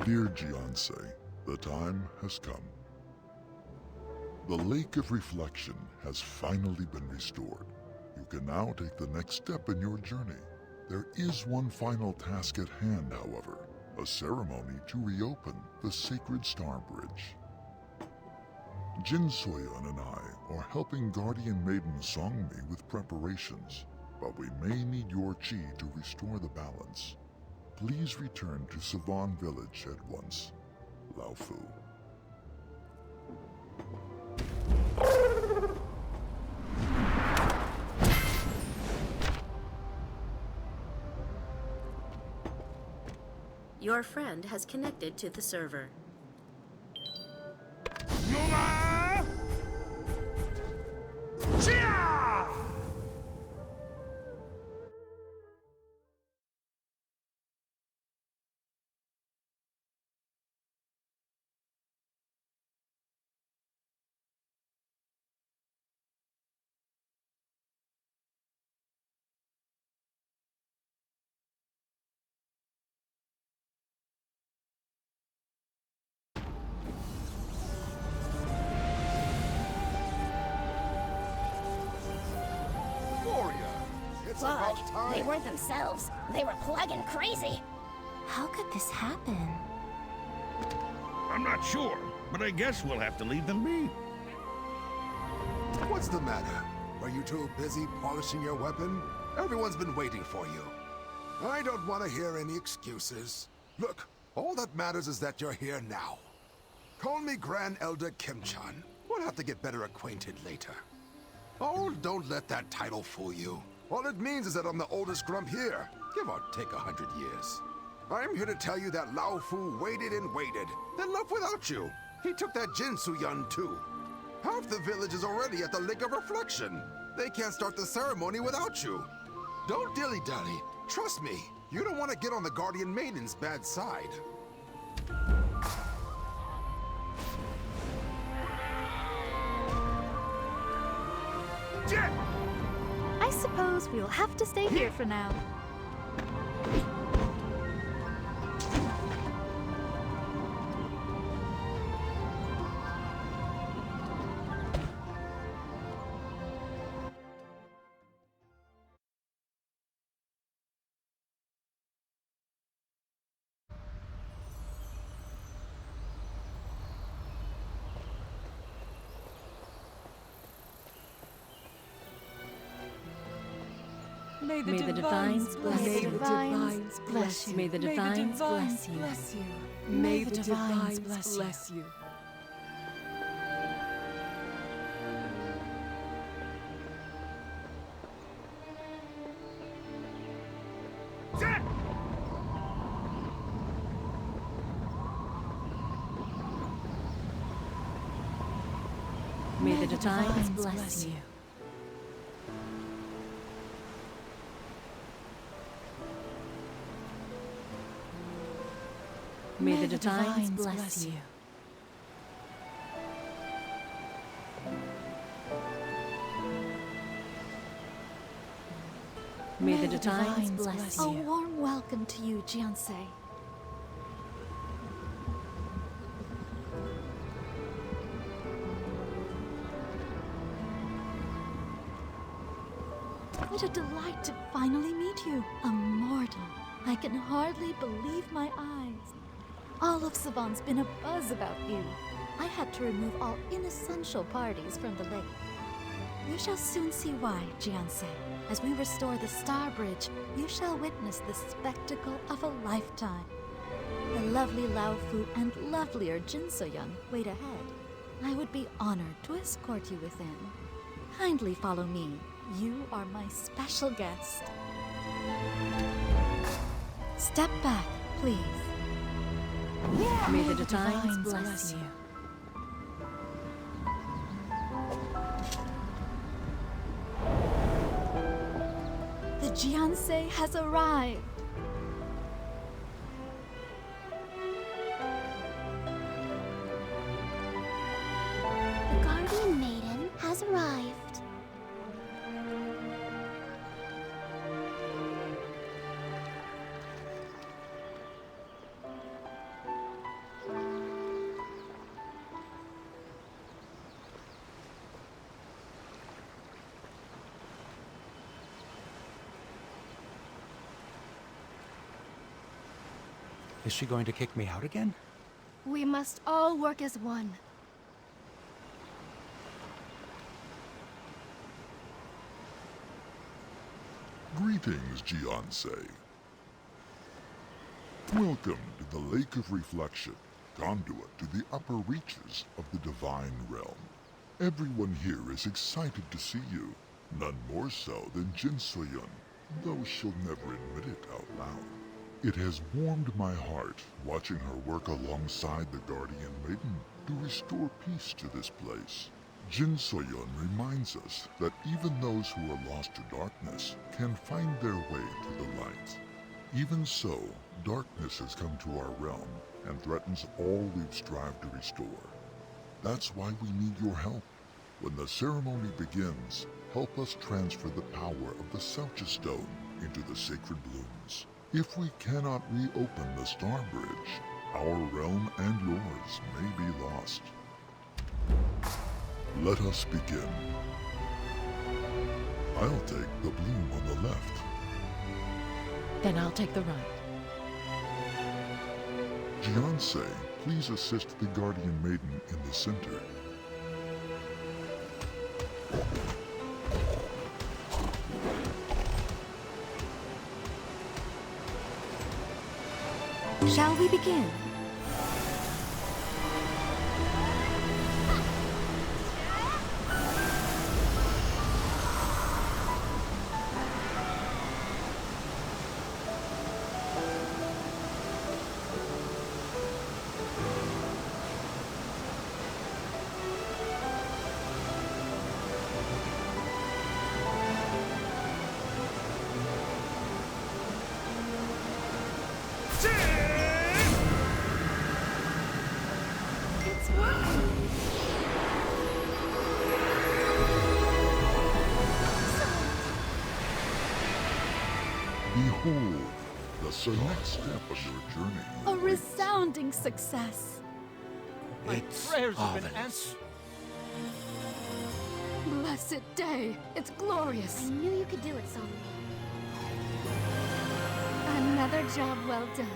Dear Gianse, the time has come. The Lake of Reflection has finally been restored. You can now take the next step in your journey. There is one final task at hand, however, a ceremony to reopen the sacred Star Bridge. Jin Soyeon and I are helping Guardian Maiden Songmi with preparations, but we may need your chi to restore the balance. Please return to Savan Village at once. Lao Fu. Your friend has connected to the server. Plug. They weren't themselves. They were plugging crazy. How could this happen? I'm not sure, but I guess we'll have to leave them be. What's the matter? Were you too busy polishing your weapon? Everyone's been waiting for you. I don't want to hear any excuses. Look, all that matters is that you're here now. Call me Grand Elder Kim-chan. We'll have to get better acquainted later. Oh, don't let that title fool you. All it means is that I'm the oldest grump here, give or take 100 years. I'm here to tell you that Lao Fu waited and waited, then left without you. He took that Jinsu-yun too. Half the village is already at the Lake of Reflection. They can't start the ceremony without you. Don't dilly-dally. Trust me, you don't want to get on the Guardian Maiden's bad side. I suppose we'll have to stay here for now. May the divines bless you. May the divines bless you. May the divines bless you. May the divines bless you. May the divines bless you. May the divines bless you. May the divines bless A you. warm welcome to you, Jianse. What a delight to finally meet you, a mortal. I can hardly believe my eyes. All of Savan's been abuzz about you. I had to remove all inessential parties from the lake. You shall soon see why, Jianse. As we restore the Star Bridge, you shall witness the spectacle of a lifetime. The lovely Lao Fu and lovelier Jin So-young wait ahead. I would be honored to escort you within. Kindly follow me. You are my special guest. Step back, please. May the divines bless you. The Jiansei has arrived. The Guardian Maiden has arrived. Is she going to kick me out again? We must all work as one. Greetings, Jiansei. Welcome to the Lake of Reflection, conduit to the upper reaches of the Divine Realm. Everyone here is excited to see you, none more so than Jin So-yun, though she'll never admit it out loud. It has warmed my heart watching her work alongside the Guardian Maiden to restore peace to this place. Jin So-yun reminds us that even those who are lost to darkness can find their way to the light. Even so, darkness has come to our realm and threatens all we've strived to restore. That's why we need your help. When the ceremony begins, help us transfer the power of the Selcha Stone into the sacred blooms. If we cannot reopen the Star Bridge, our realm and yours may be lost. Let us begin. I'll take the bloom on the left. Then I'll take the right. Jiansei, please assist the Guardian Maiden in the center. Shall we begin? Behold, the next step of your journey. A resounding success. It's prayers have been ominous. Blessed day. It's glorious. I knew you could do it, Song. Another job well done.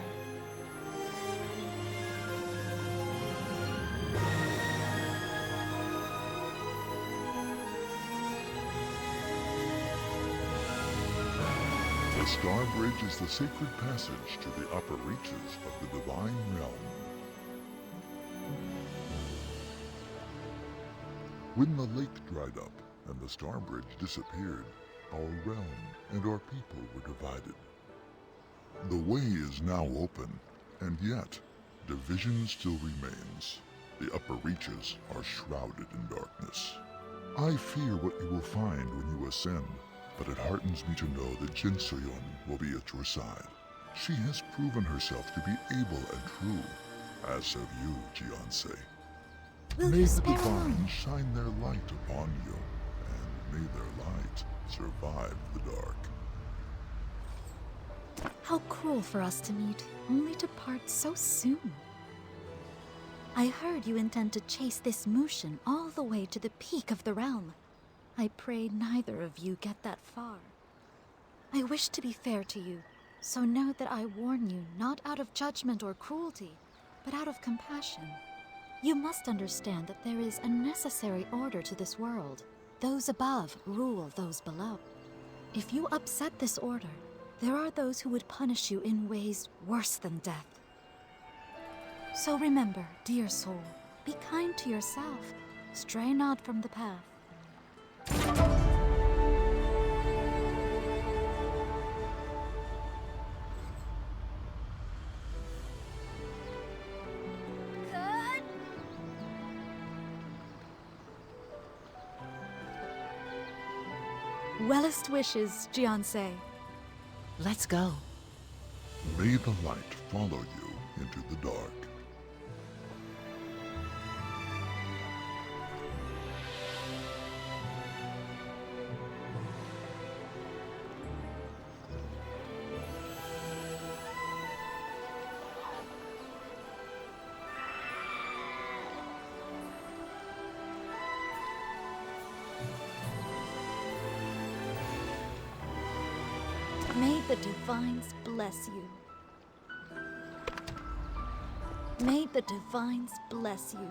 The Star Bridge is the sacred passage to the upper reaches of the Divine Realm. When the lake dried up and the Star Bridge disappeared, our realm and our people were divided. The way is now open, and yet division still remains. The upper reaches are shrouded in darkness. I fear what you will find when you ascend, but it heartens me to know that Jin So-yun will be at your side. She has proven herself to be able and true, as have you, Jiansei. Will May you the spare divine one? shine their light upon you, and may their light survive the dark. How cruel for us to meet, only to part so soon. I heard you intend to chase this Mushin all the way to the peak of the realm. I pray neither of you get that far. I wish to be fair to you, so know that I warn you not out of judgment or cruelty, but out of compassion. You must understand that there is a necessary order to this world. Those above rule those below. If you upset this order, there are those who would punish you in ways worse than death. So remember, dear soul, Be kind to yourself. Stray not from the path. Good. Wellest wishes, Jiansei. Let's go. May the light follow you into the dark. May the divines bless you. May the divines bless you.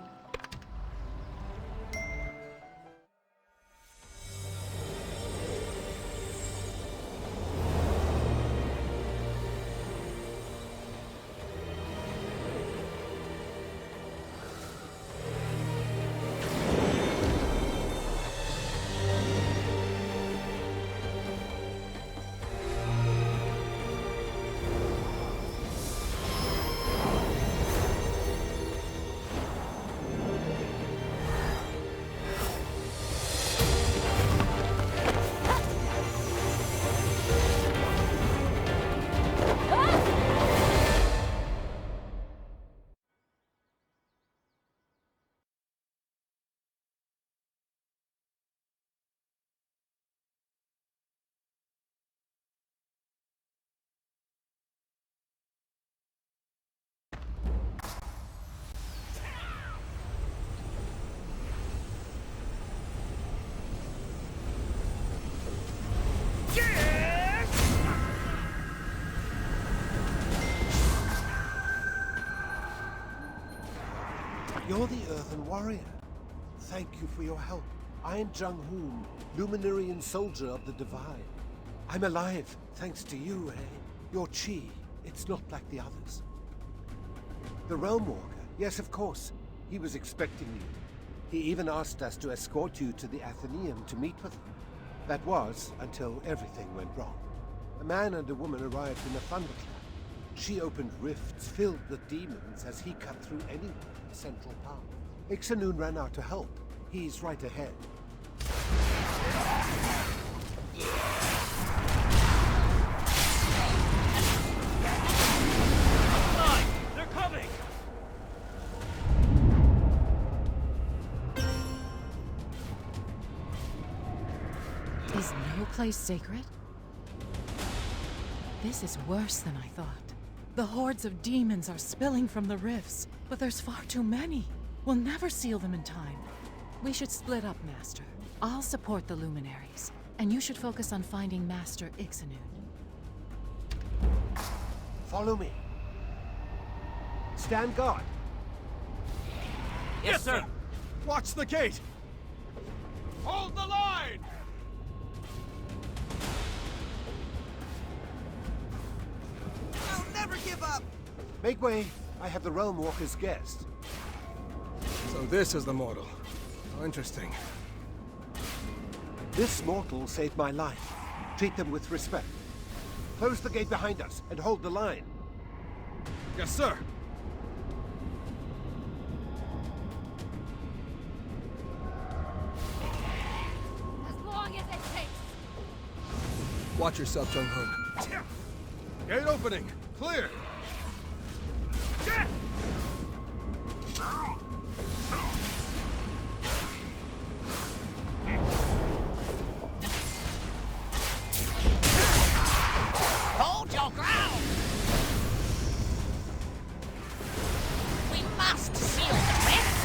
You're the Earthen Warrior. Thank you for your help. I am Jung-hoon, luminary and soldier of the Divine. I'm alive, thanks to you, eh? Your chi, it's not like the others. The Realm Walker, yes, of course. He was expecting you. He even asked us to escort you to the Athenaeum to meet with him. That was until everything went wrong. A man and a woman arrived in a thunderclap. She opened rifts filled with demons as he cut through anywhere in the central path. Ixanoon ran out to help. He's right ahead. They're coming! Is no place sacred? This is worse than I thought. The hordes of demons are spilling from the rifts, but there's far too many. We'll never seal them in time. We should split up, Master. I'll support the luminaries, and you should focus on finding Master Ixanoon. Follow me. Stand guard. Yes, sir! Watch the gate! Hold the line! I'll never give up! Make way. I have the Realm Walker's guest. So this is the mortal. How interesting. This mortal saved my life. Treat them with respect. Close the gate behind us and hold the line. Yes, sir! As long as it takes. Watch yourself, Jung-hoon. Gate opening! Clear! Hold your ground! We must seal the rift!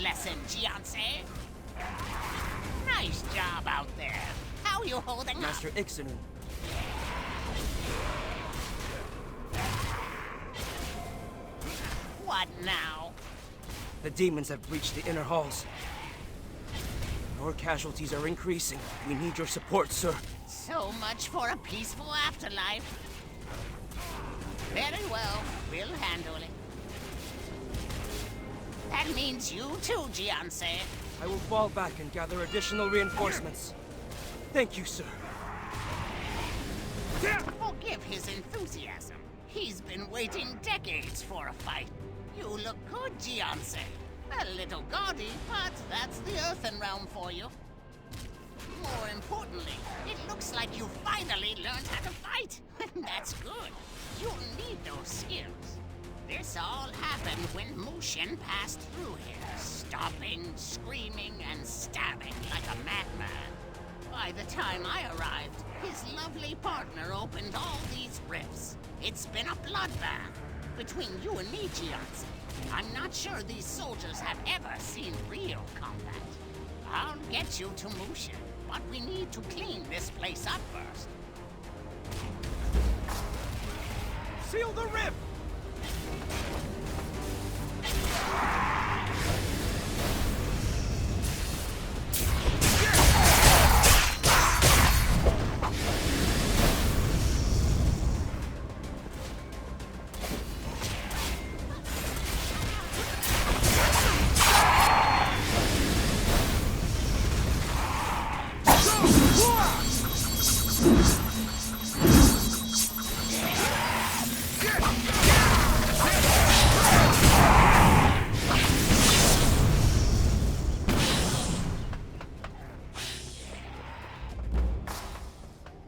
lesson, Gianse. Nice job out there. How you holding up? Master Ixanu. What now? The demons have breached the inner halls. Your casualties are increasing. We need your support, sir. So much for a peaceful afterlife. Very well, we'll handle it. That means you too, Gianse. I will fall back and gather additional reinforcements. Thank you, sir. Forgive his enthusiasm. He's been waiting decades for a fight. You look good, Gianse. A little gaudy, but that's the Earthen Realm for you. More importantly, it looks like you finally learned how to fight. That's good. You'll need those skills. This all happened when Mushin passed through here, stomping, screaming, and stabbing like a madman. By the time I arrived, his lovely partner opened all these rifts. It's been a bloodbath between you and me, Gianse. I'm not sure these soldiers have ever seen real combat. I'll get you to Mushin, but we need to clean this place up first. Seal the rift!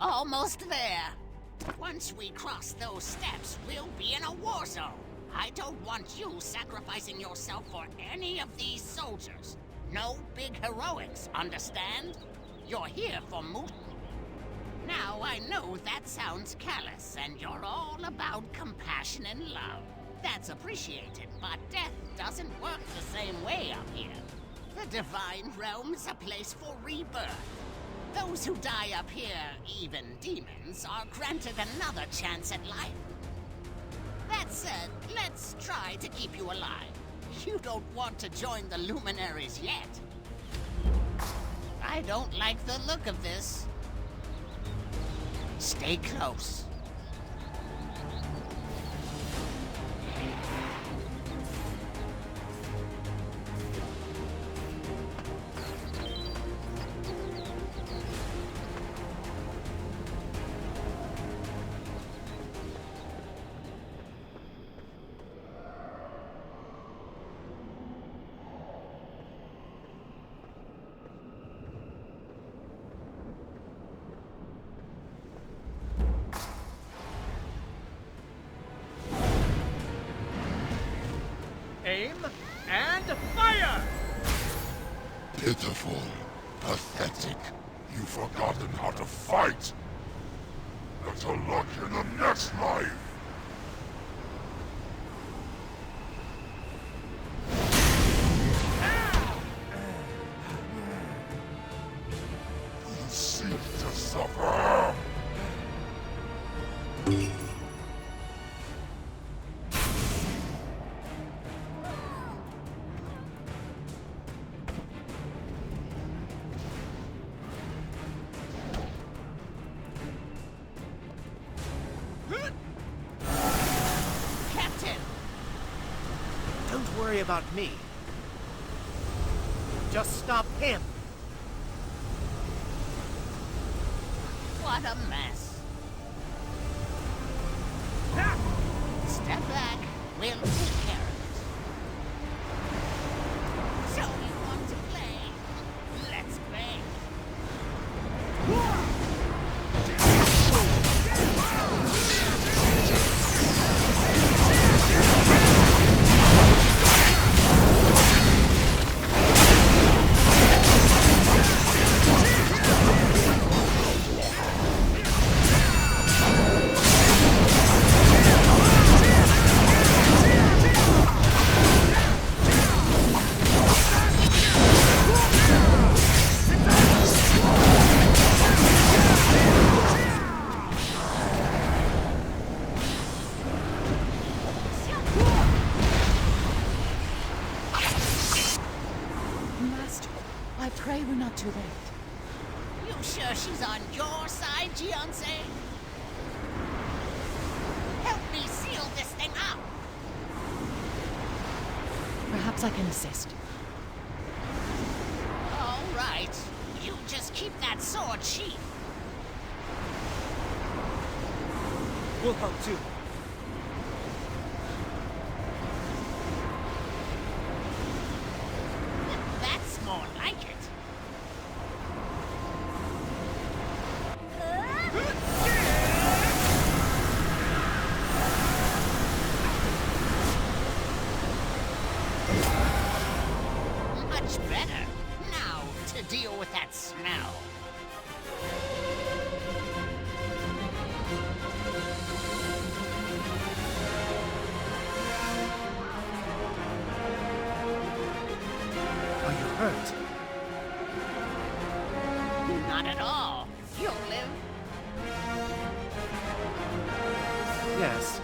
Almost there. Once we cross those steps, we'll be in a war zone. I don't want you sacrificing yourself for any of these soldiers. No big heroics, understand? You're here for Mushin. Now I know that sounds callous, and you're all about compassion and love. That's appreciated, but death doesn't work the same way up here. The Divine Realm is a place for rebirth. Those who die up here, even demons, are granted another chance at life. That said, let's try to keep you alive. You don't want to join the Luminaries yet. I don't like the look of this. Stay close. Aim and fire! Pitiful. Pathetic. You've forgotten how to fight. Better luck in the next life. You seek to suffer. Don't worry about me. Just stop him. What a mess. Step back. We'll take care of it. So you want to play? Let's play. I pray we're not too late. You sure she's on your side, Gianse? Help me seal this thing up! Perhaps I can assist. All right. You just keep that sword sheathed. We'll help too. That's more like it. Much better. Now to deal with that smell. Are you hurt? Not at all. You'll live. Yes.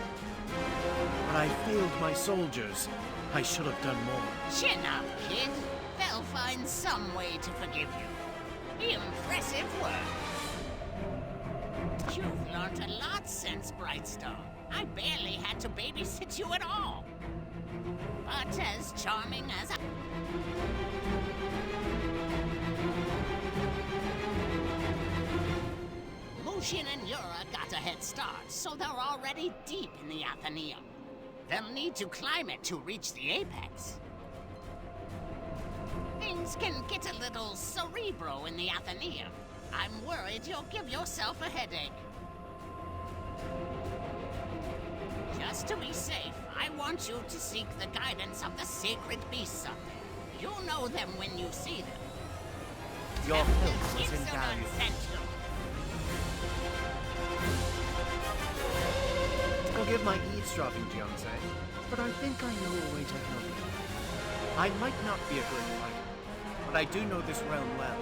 But I failed my soldiers. I should have done more. Chin up, kid. They'll find some way to forgive you. Impressive work. You've learned a lot since Brightstar. I barely had to babysit you at all. But as charming as I... Mushin and Yura got a head start, so they're already deep in the Athenaeum. They'll need to climb it to reach the apex. Things can get a little cerebral in the Athenaeum. I'm worried you'll give yourself a headache. Just to be safe, I want you to seek the guidance of the sacred beasts up there. You'll know them when you see them. Your help was Ixalan invaluable. sent you. Forgive my eavesdropping, Gianse, but I think I know a way to help you. I might not be a good fighter, but I do know this realm well.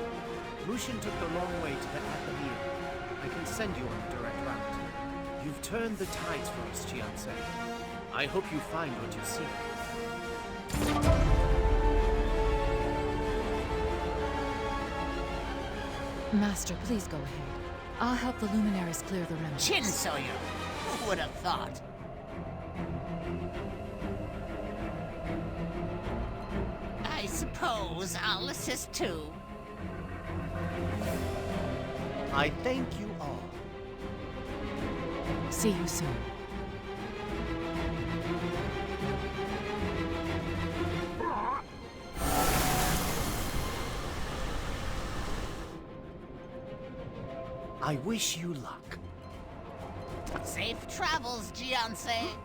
Mushin took the long way to the Athenaeum. I can send you on a direct route. You've turned the tides for us, Gianse. I hope you find what you seek. Master, please go ahead. I'll help the luminaries clear the remnants. Chinsoya! Who would have thought? I suppose I'll assist too. I thank you all. See you soon. I wish you luck. Safe travels, Gianse.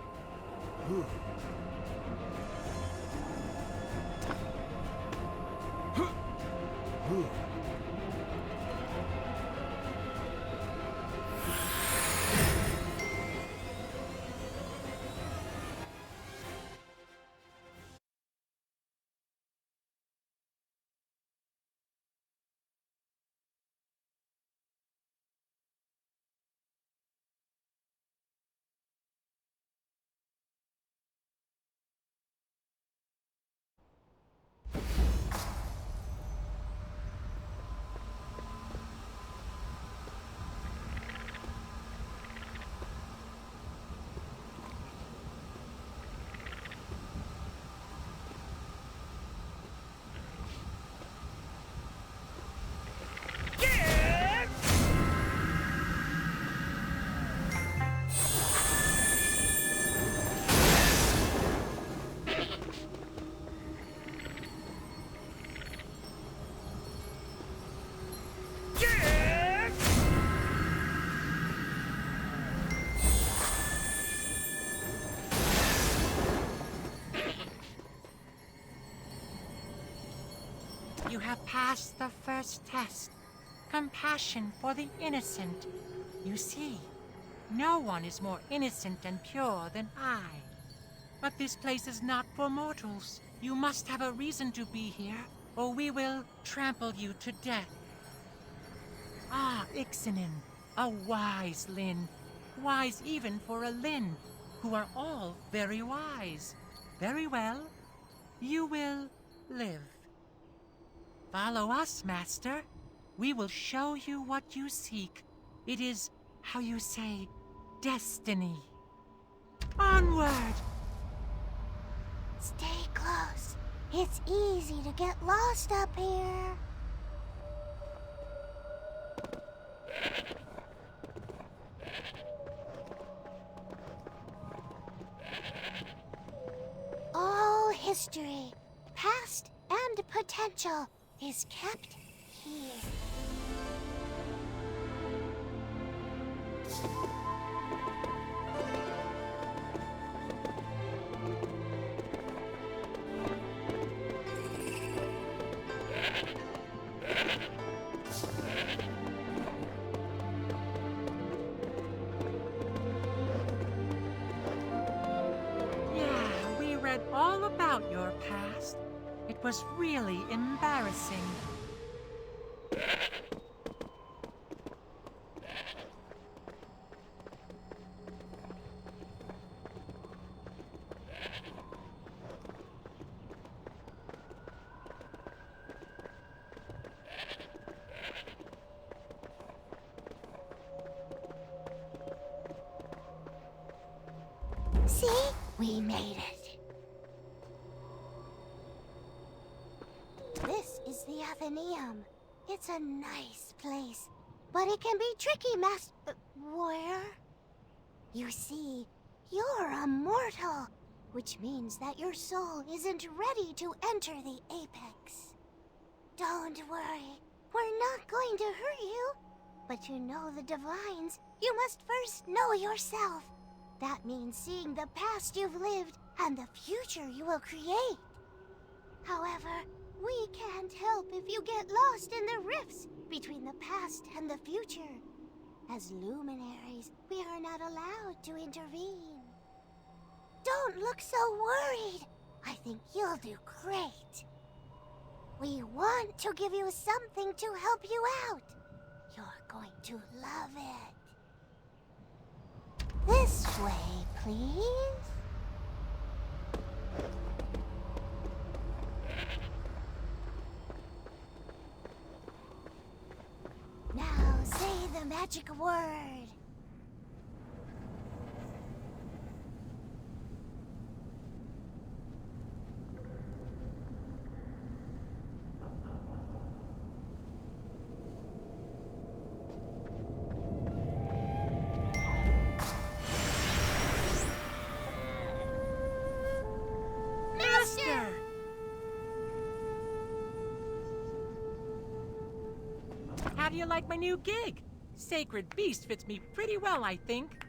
You have passed the first test. Compassion for the innocent. You see, no one is more innocent and pure than I. But this place is not for mortals. You must have a reason to be here, or we will trample you to death. Ah, Ixalan, a wise Lin. Wise even for a Lin, who are all very wise. Very well. You will live. Follow us, Master. We will show you what you seek. It is, how you say, destiny. Onward! Stay close. It's easy to get lost up here. All history, past and potential, is kept here. All about your past. It was really embarrassing. See? We made it. This is the Athenaeum. It's a nice place, but it can be tricky, Where? You see, you're immortal, which means that your soul isn't ready to enter the apex. Don't worry, we're not going to hurt you. But to know the divines, you must first know yourself. That means seeing the past you've lived and the future you will create. However, we can't help if you get lost in the rifts between the past and the future. As luminaries, we are not allowed to intervene. Don't look so worried. I think you'll do great. We want to give you something to help you out. You're going to love it. This way, please. Now say the magic word. Master! How do you like my new gig? Sacred Beast fits me pretty well, I think.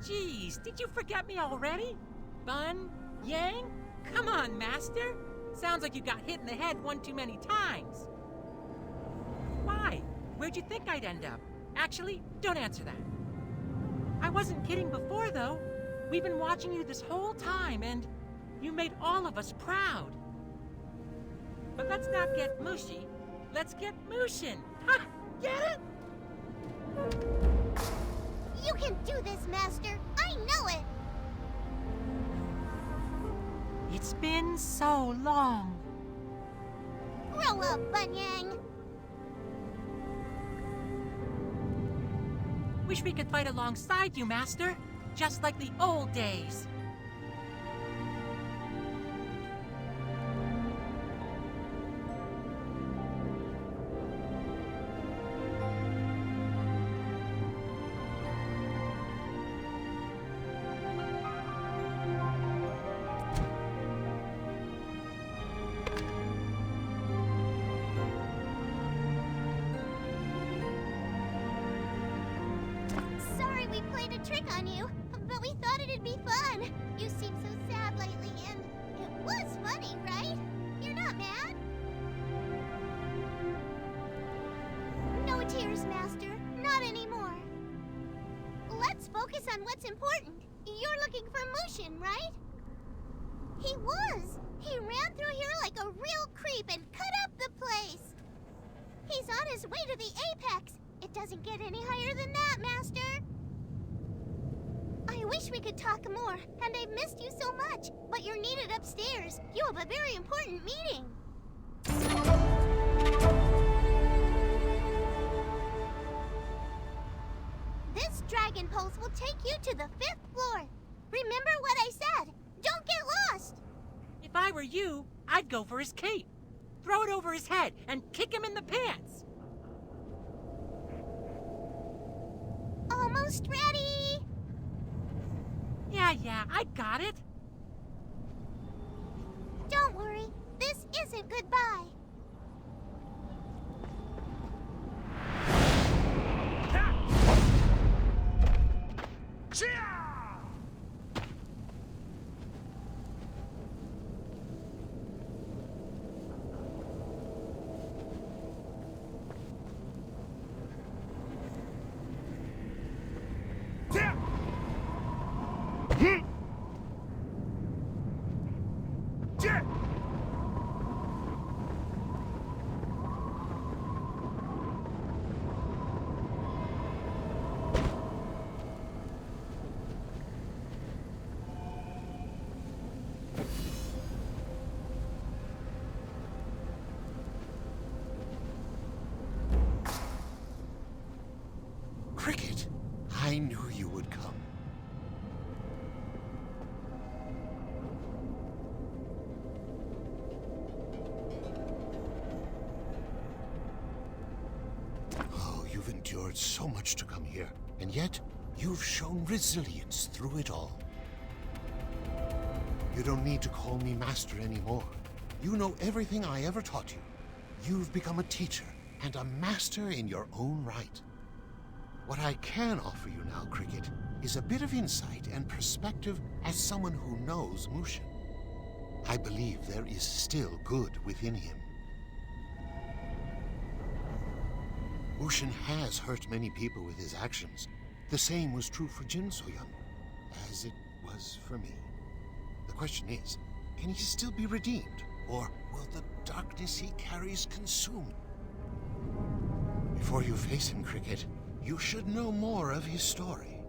Geez, did you forget me already? Bun? Yang? Come on, Master. Sounds like you got hit in the head one too many times. Why? Where'd you think I'd end up? Actually, don't answer that. I wasn't kidding before, though. We've been watching you this whole time, and you made all of us proud. But let's not get mushy. Let's get Mushin. Ha! Get it? You can do this, Master. I know it. It's been so long. Grow up, Bunyang. Wish we could fight alongside you, Master. Just like the old days. Sorry we played a trick on you, but we thought it'd be fun. You seem so sad lately, and it was funny, right? You're not mad? No tears, Master. Not anymore. Let's focus on what's important. You're looking for Mushin, right? He was. He ran through here like a real creep and cut up the place. He's on his way to the apex. It doesn't get any higher than that, Master. I wish we could talk more, and I've missed you so much, but you're needed upstairs. You have a very important meeting. impulse will take you to the 5th floor. Remember what I said. Don't get lost. If I were you, I'd go for his cape. Throw it over his head and kick him in the pants. Almost ready. Yeah, I got it. Don't worry. This isn't goodbye. Cricket, I knew you would come. Oh, you've endured so much to come here, and yet you've shown resilience through it all. You don't need to call me master anymore. You know everything I ever taught you. You've become a teacher and a master in your own right. What I can offer you now, Cricket, is a bit of insight and perspective as someone who knows Mushin. I believe there is still good within him. Mushin has hurt many people with his actions. The same was true for Jin So-young, as it was for me. The question is, can he still be redeemed? Or will the darkness he carries consume? Before you face him, Cricket, you should know more of his story.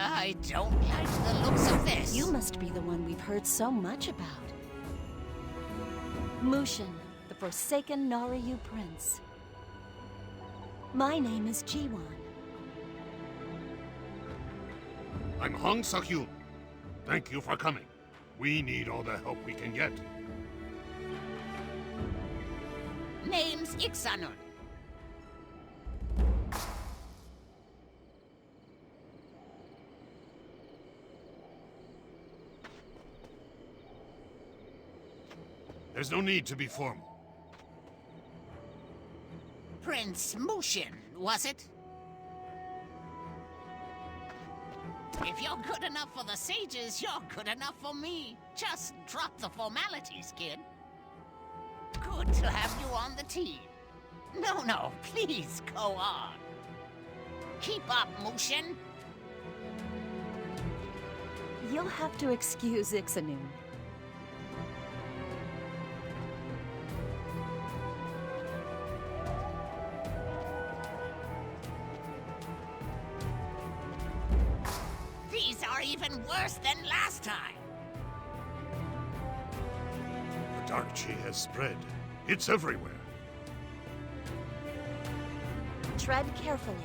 I don't like the looks of this. You must be the one we've heard so much about. Mushin, the Forsaken Naryu Prince. My name is Jiwon. I'm Hong Seok-yoon. Thank you for coming. We need all the help we can get. Name's Iksanun. There's no need to be formal. Prince Mushin, was it? If you're good enough for the sages, you're good enough for me. Just drop the formalities, kid. Good to have you on the team. No, please go on. Keep up, Mushin. You'll have to excuse Iksanun. These are even worse than last time. The dark chi has spread. It's everywhere. Tread carefully.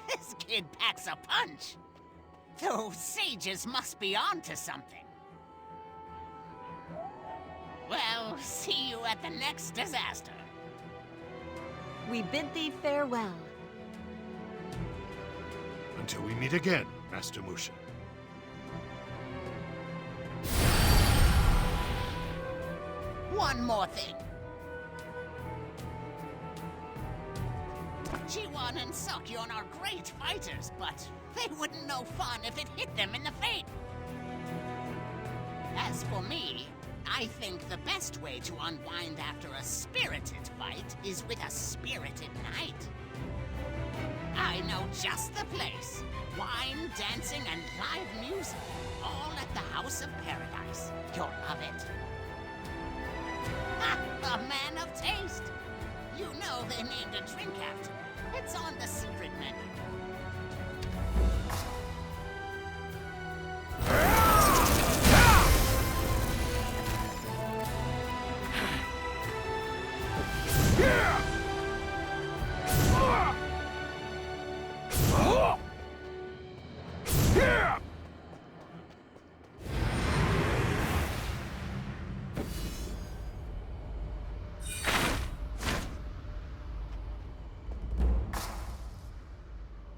This kid packs a punch. Those sages must be onto something. Well, see you at the next disaster. We bid thee farewell. Until we meet again, Master Mushin. One more thing. G1 and Sakyon are great fighters, but they wouldn't know fun if it hit them in the face. As for me, I think the best way to unwind after a spirited fight is with a spirited night. I know just the place. Wine, dancing, and live music. All at the House of Paradise. You'll love it. Ha! A man of taste! You know they named a drink after. It's on the secret menu.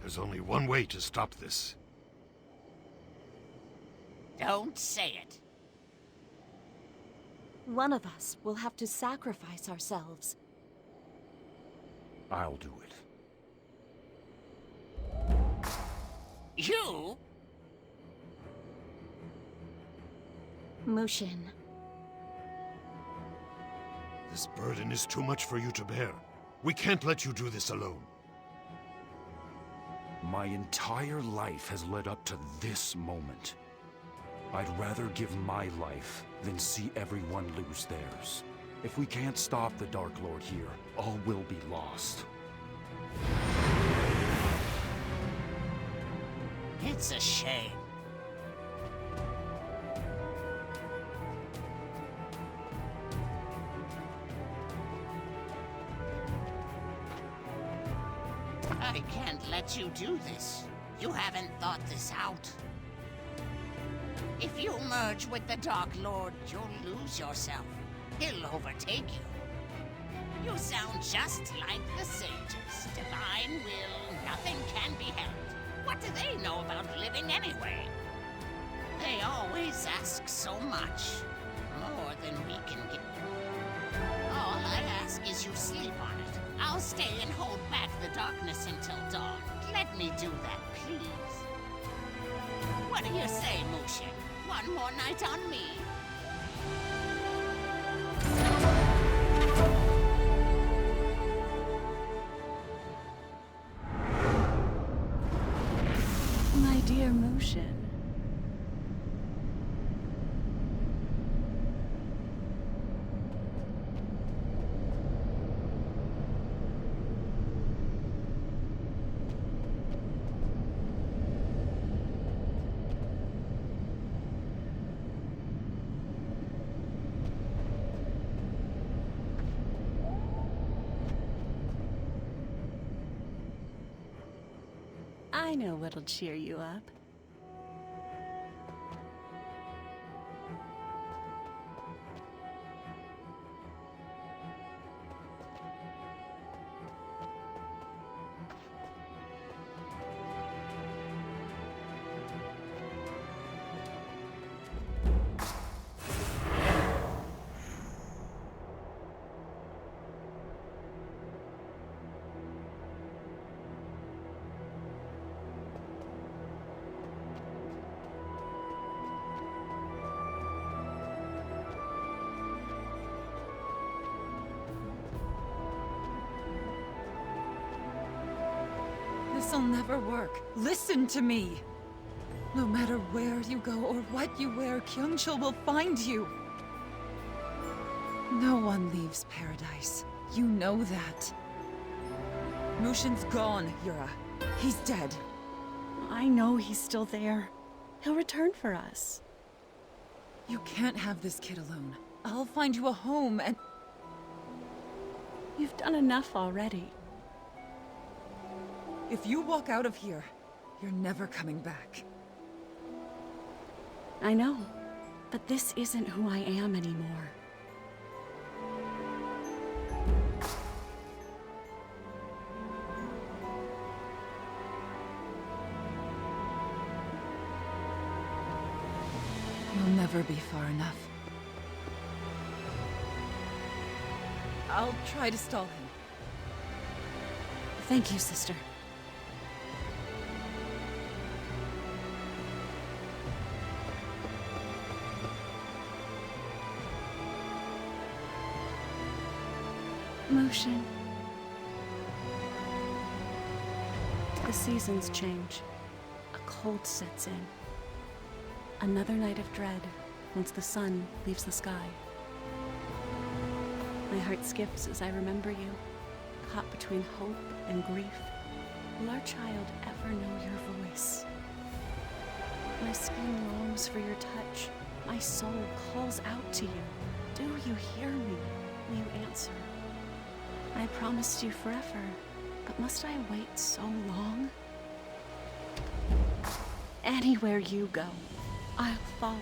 There's only one way to stop this. Don't say it. One of us will have to sacrifice ourselves. I'll do it. You? Mushin. This burden is too much for you to bear. We can't let you do this alone. My entire life has led up to this moment. I'd rather give my life than see everyone lose theirs. If we can't stop the Dark Lord here, all will be lost. It's a shame. I can't let you do this. You haven't thought this out. If you merge with the Dark Lord, you'll lose yourself. He'll overtake you. You sound just like the sages. Divine will, nothing can be helped. What do they know about living anyway? They always ask so much. More than we can give. All I ask is you sleep on it. I'll stay and hold back the darkness until dawn. Let me do that, please. What do you say, Mushin? One more night on me? My dear Mushin. I know what'll cheer you up. This'll never work. Listen to me! No matter where you go or what you wear, Kyungchul will find you! No one leaves paradise. You know that. Mushin's gone, Yura. He's dead. I know he's still there. He'll return for us. You can't have this kid alone. I'll find you a home and... You've done enough already. If you walk out of here, you're never coming back. I know, but this isn't who I am anymore. You'll never be far enough. I'll try to stall him. Thank you, sister. Mushin. The seasons change. A cold sets in. Another night of dread once the sun leaves the sky. My heart skips as I remember you, caught between hope and grief. Will our child ever know your voice? My skin longs for your touch. My soul calls out to you. Do you hear me? Will you answer? I promised you forever, but must I wait so long? Anywhere you go, I'll follow.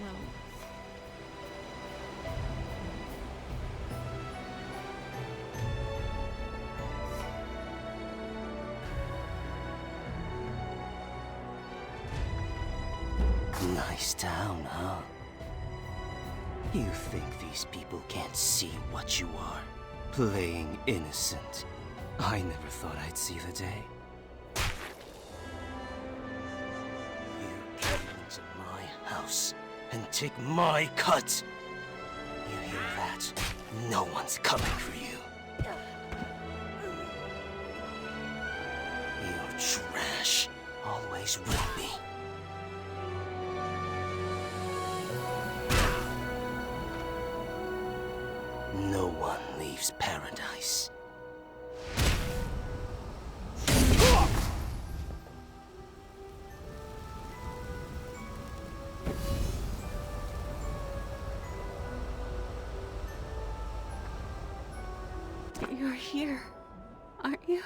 Nice town, huh? You think these people can't see what you are? Playing innocent. I never thought I'd see the day. You came into my house and take my cut. You hear that? No one's coming for you. You're trash. Always will be. No one leaves paradise. You're here, aren't you?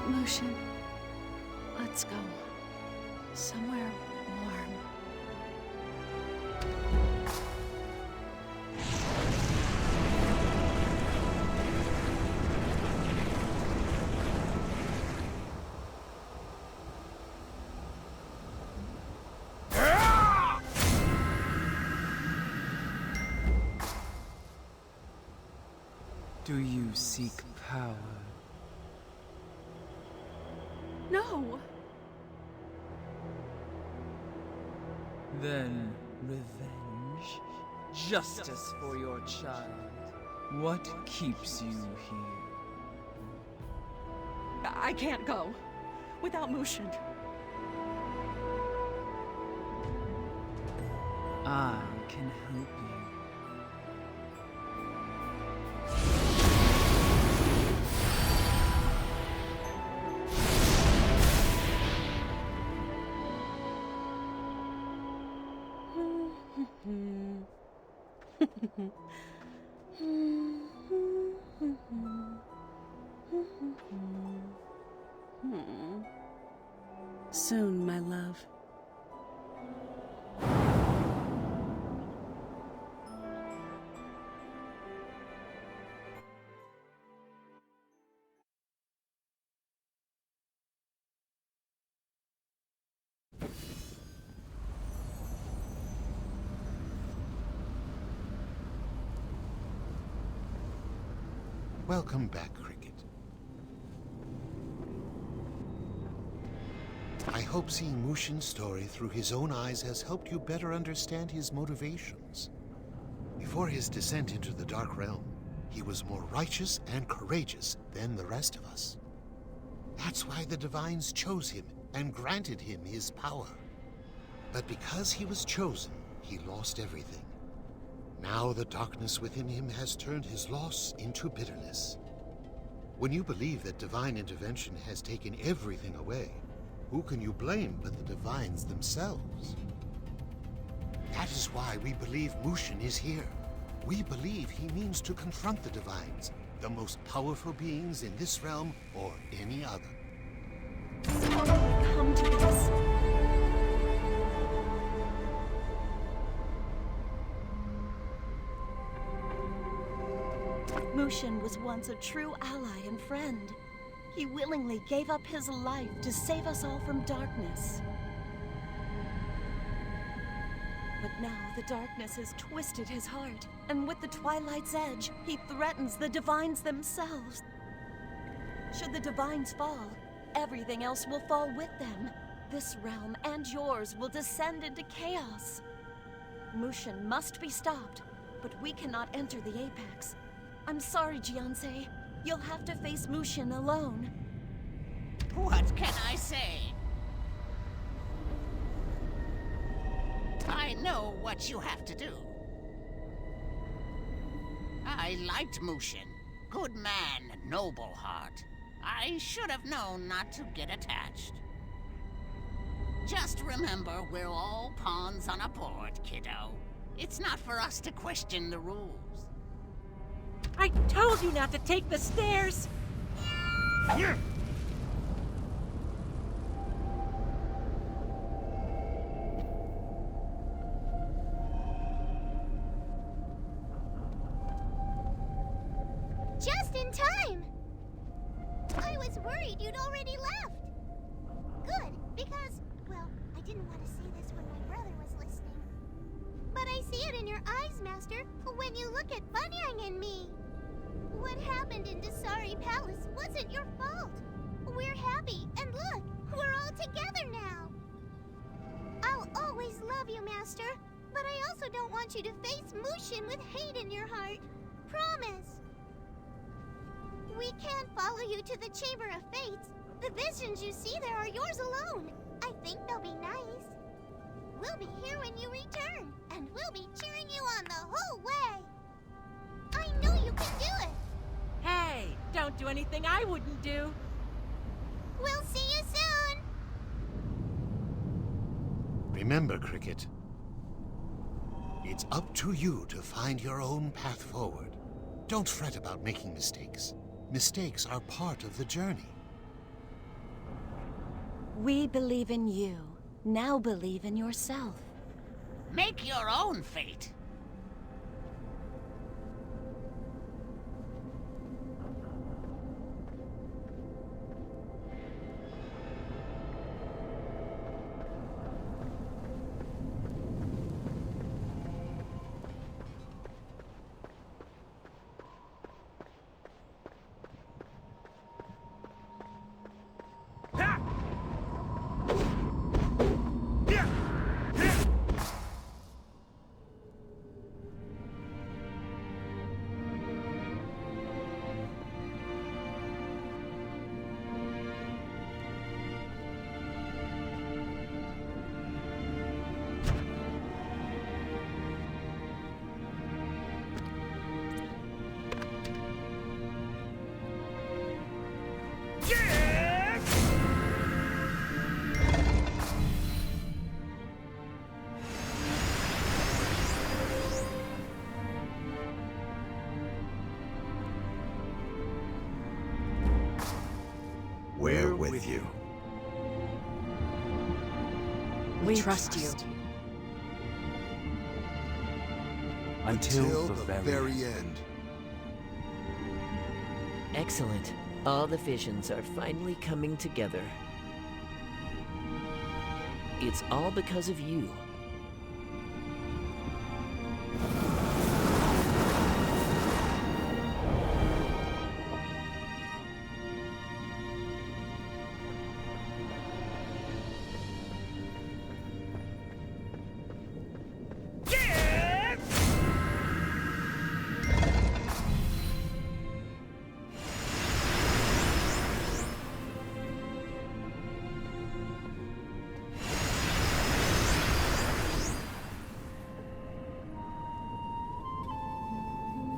Mushin, let's go. Somewhere warm. Do you seek power? No! Then revenge? Justice for your child? What keeps you here? I can't go without Mushin. I can help you. Soon, my love. Welcome back, Cricket. I hope seeing Mushin's story through his own eyes has helped you better understand his motivations. Before his descent into the Dark Realm, he was more righteous and courageous than the rest of us. That's why the Divines chose him and granted him his power. But because he was chosen, he lost everything. Now the darkness within him has turned his loss into bitterness. When you believe that divine intervention has taken everything away, who can you blame but the Divines themselves? That is why we believe Mushin is here. We believe he means to confront the Divines, the most powerful beings in this realm or any other. Come to this. Mushin was once a true ally and friend. He willingly gave up his life to save us all from darkness. But now the darkness has twisted his heart, and with the Twilight's edge, he threatens the Divines themselves. Should the Divines fall, everything else will fall with them. This realm and yours will descend into chaos. Mushin must be stopped, but we cannot enter the Apex. I'm sorry, Jianse. You'll have to face Mushin alone. What can I say? I know what you have to do. I liked Mushin. Good man, noble heart. I should have known not to get attached. Just remember, we're all pawns on a board, kiddo. It's not for us to question the rules. I told you not to take the stairs! Just in time! I was worried you'd already left. Good, because, well, I didn't want to say this when my brother was listening. But I see it in your eyes, Master, when you look at Bunyang and me. What happened in Dasari Palace wasn't your fault. We're happy, and look, we're all together now. I'll always love you, Master, but I also don't want you to face Mushin with hate in your heart. Promise. We can't follow you to the Chamber of Fates. The visions you see there are yours alone. I think they'll be nice. We'll be here when you return, and we'll be cheering you on the whole way. I know you can do it. Hey, don't do anything I wouldn't do. We'll see you soon. Remember, Cricket, it's up to you to find your own path forward. Don't fret about making mistakes. Mistakes are part of the journey. We believe in you. Now believe in yourself. Make your own fate. We're with you. We trust you. Until the very end. Excellent. All the visions are finally coming together. It's all because of you.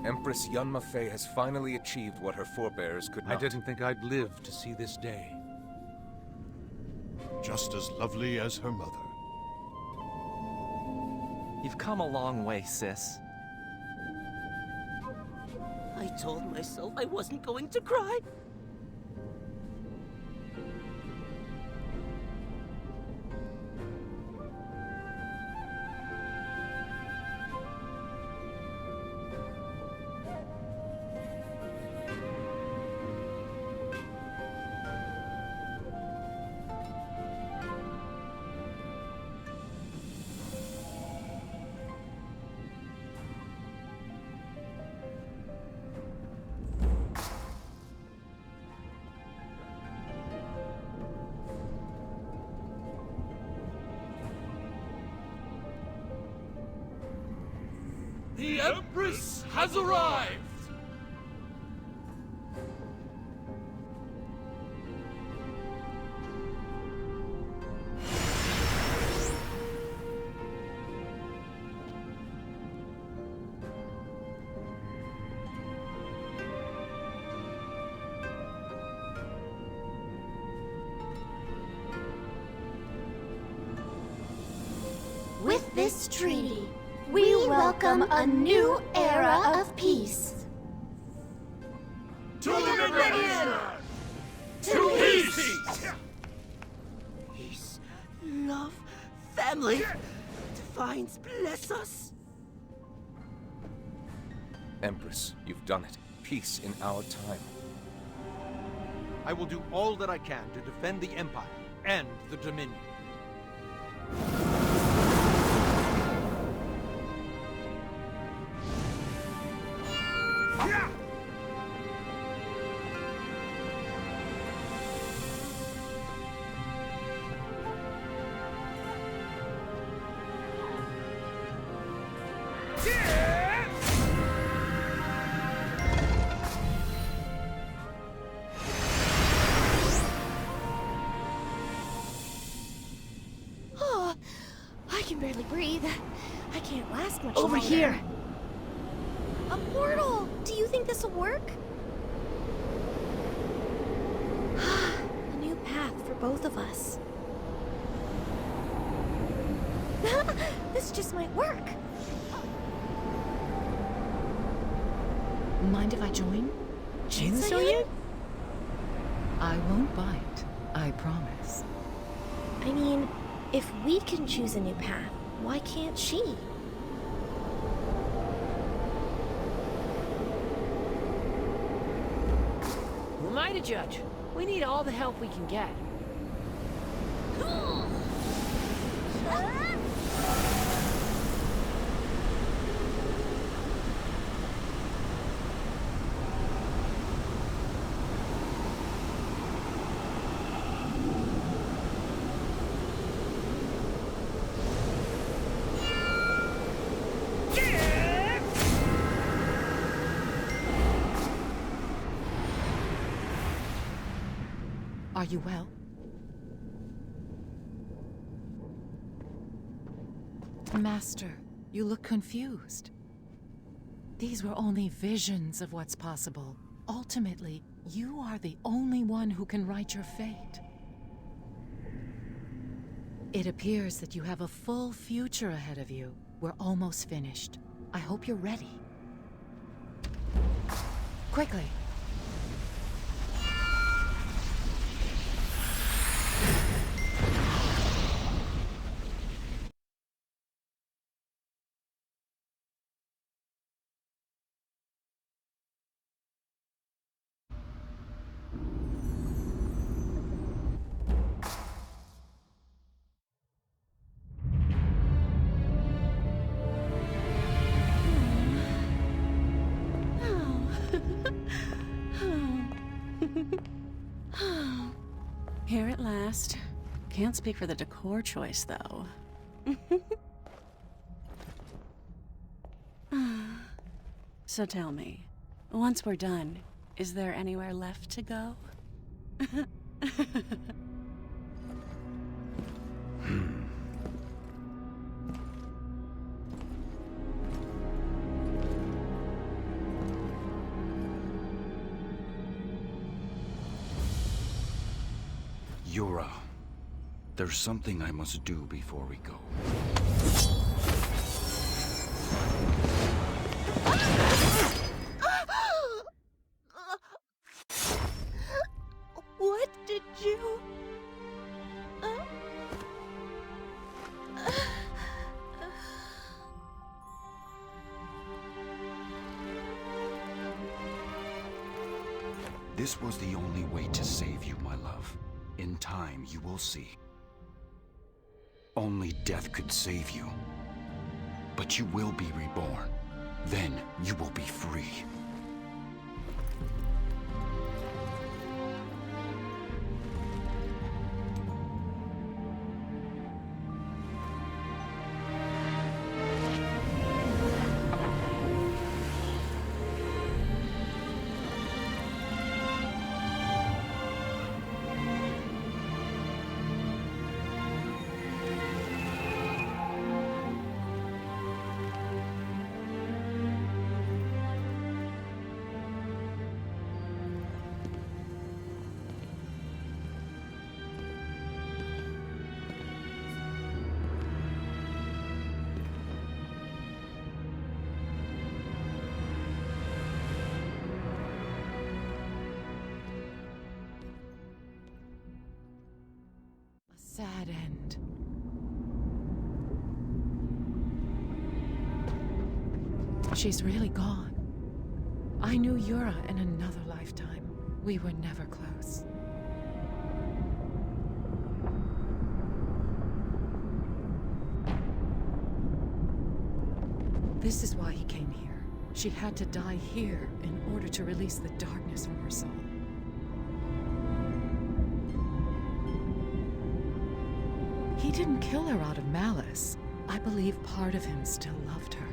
Empress Yunma Fei has finally achieved what her forebears could not. I didn't think I'd live to see this day. Just as lovely as her mother. You've come a long way, sis. I told myself I wasn't going to cry. The Empress has arrived! With this treaty, we welcome a new era of peace. To liberation! To peace! Peace, love, family. Divines bless us. Empress, you've done it. Peace in our time. I will do all that I can to defend the Empire and the Dominion. Oh, I can barely breathe. I can't last much Over longer. here. A portal! Do you think this will work? A new path for both of us. This just might work. Mind if I join? Jinsoyun? I won't bite, I promise. I mean, if we can choose a new path, why can't she? Who am I to judge? We need all the help we can get. Are you well? Master, you look confused. These were only visions of what's possible. Ultimately, you are the only one who can write your fate. It appears that you have a full future ahead of you. We're almost finished. I hope you're ready. Quickly. Here at last. Can't speak for the decor choice, though. So tell me, once we're done, is there anywhere left to go? Yura, there's something I must do before we go. You... This was the only way to save you, my love. In time, you will see. Only death could save you. But you will be reborn. Then you will be free. Sad end. She's really gone. I knew Yura in another lifetime. We were never close. This is why he came here. She had to die here in order to release the darkness from her soul. He didn't kill her out of malice. I believe part of him still loved her.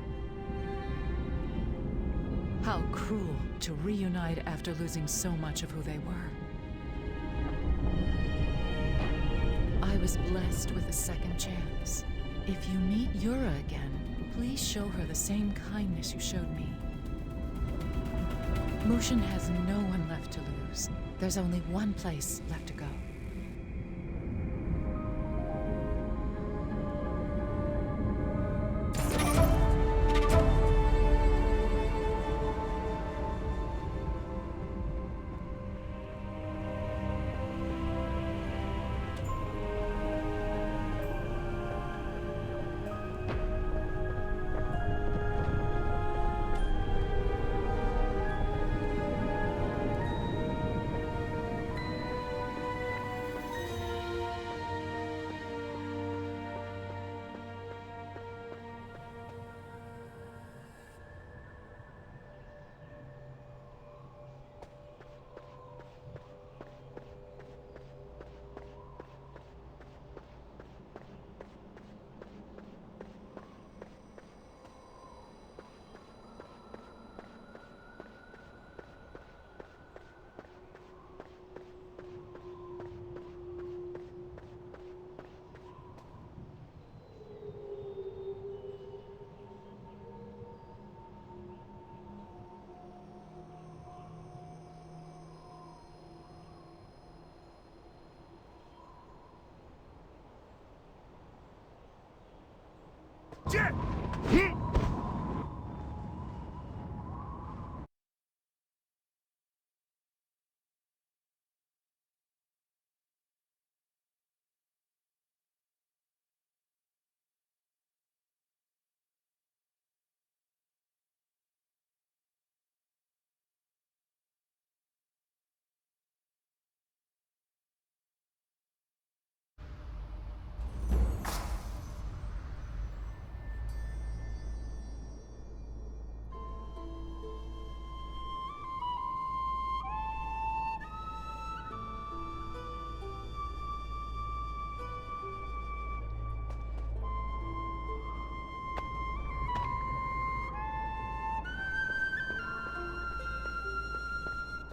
How cruel to reunite after losing so much of who they were. I was blessed with a second chance. If you meet Yura again, please show her the same kindness you showed me. Mushin has no one left to lose. There's only one place left to go.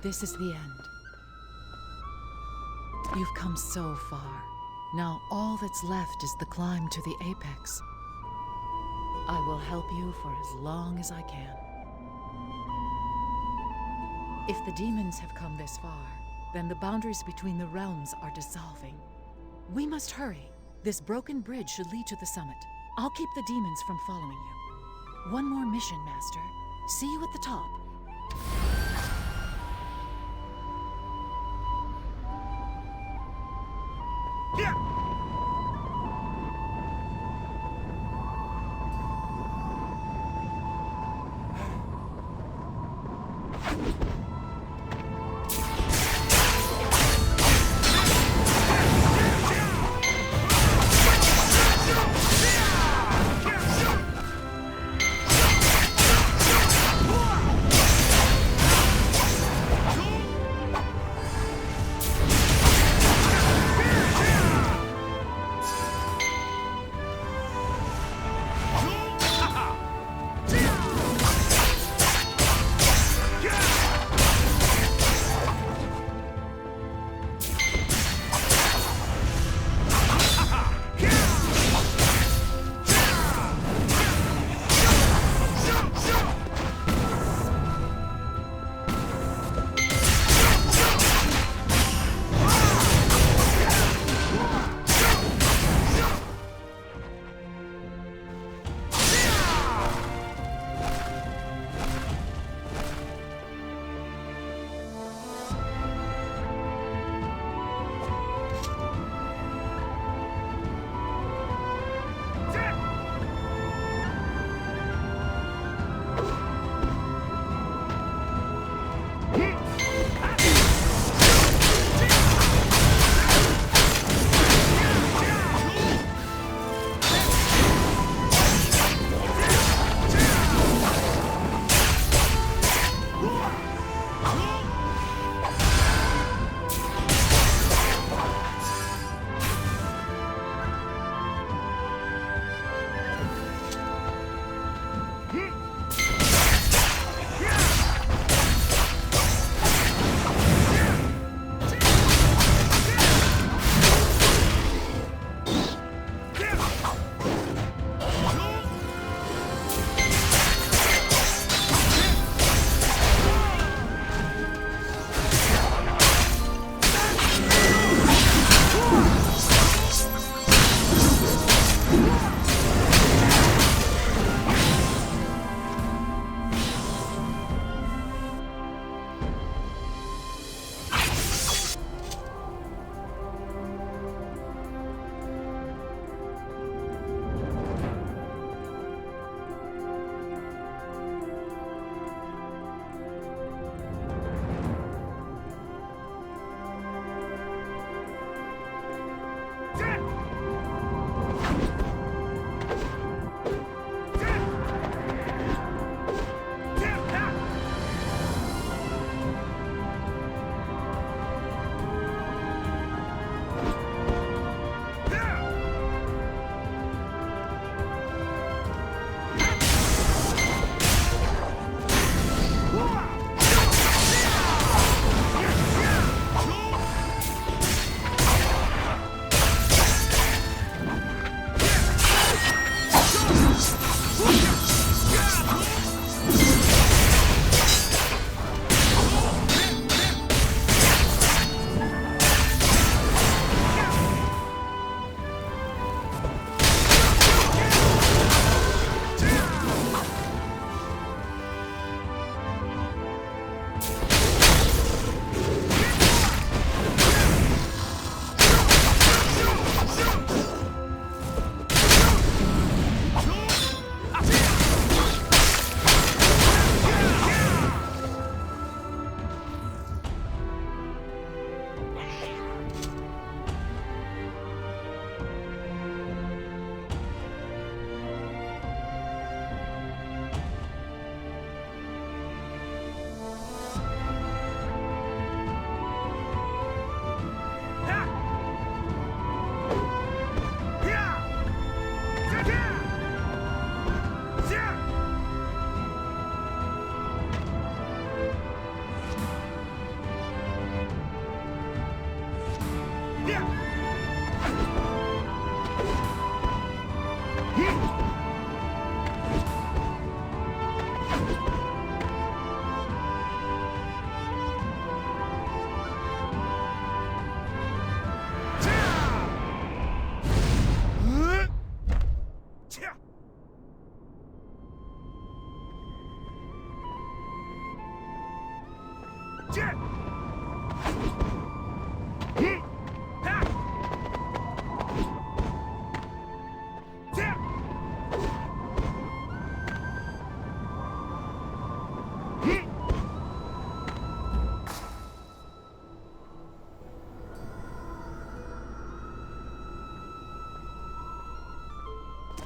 This is the end. You've come so far. Now all that's left is the climb to the apex. I will help you for as long as I can. If the demons have come this far, then the boundaries between the realms are dissolving. We must hurry. This broken bridge should lead to the summit. I'll keep the demons from following you. One more mission, Master. See you at the top.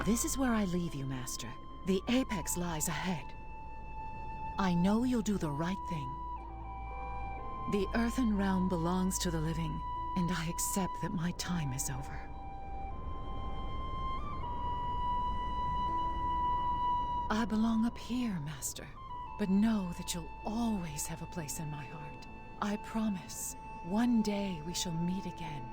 This is where I leave you, Master. The apex lies ahead. I know you'll do the right thing. The Earthen Realm belongs to the living, and I accept that my time is over. I belong up here, Master, but know that you'll always have a place in my heart. I promise, one day we shall meet again.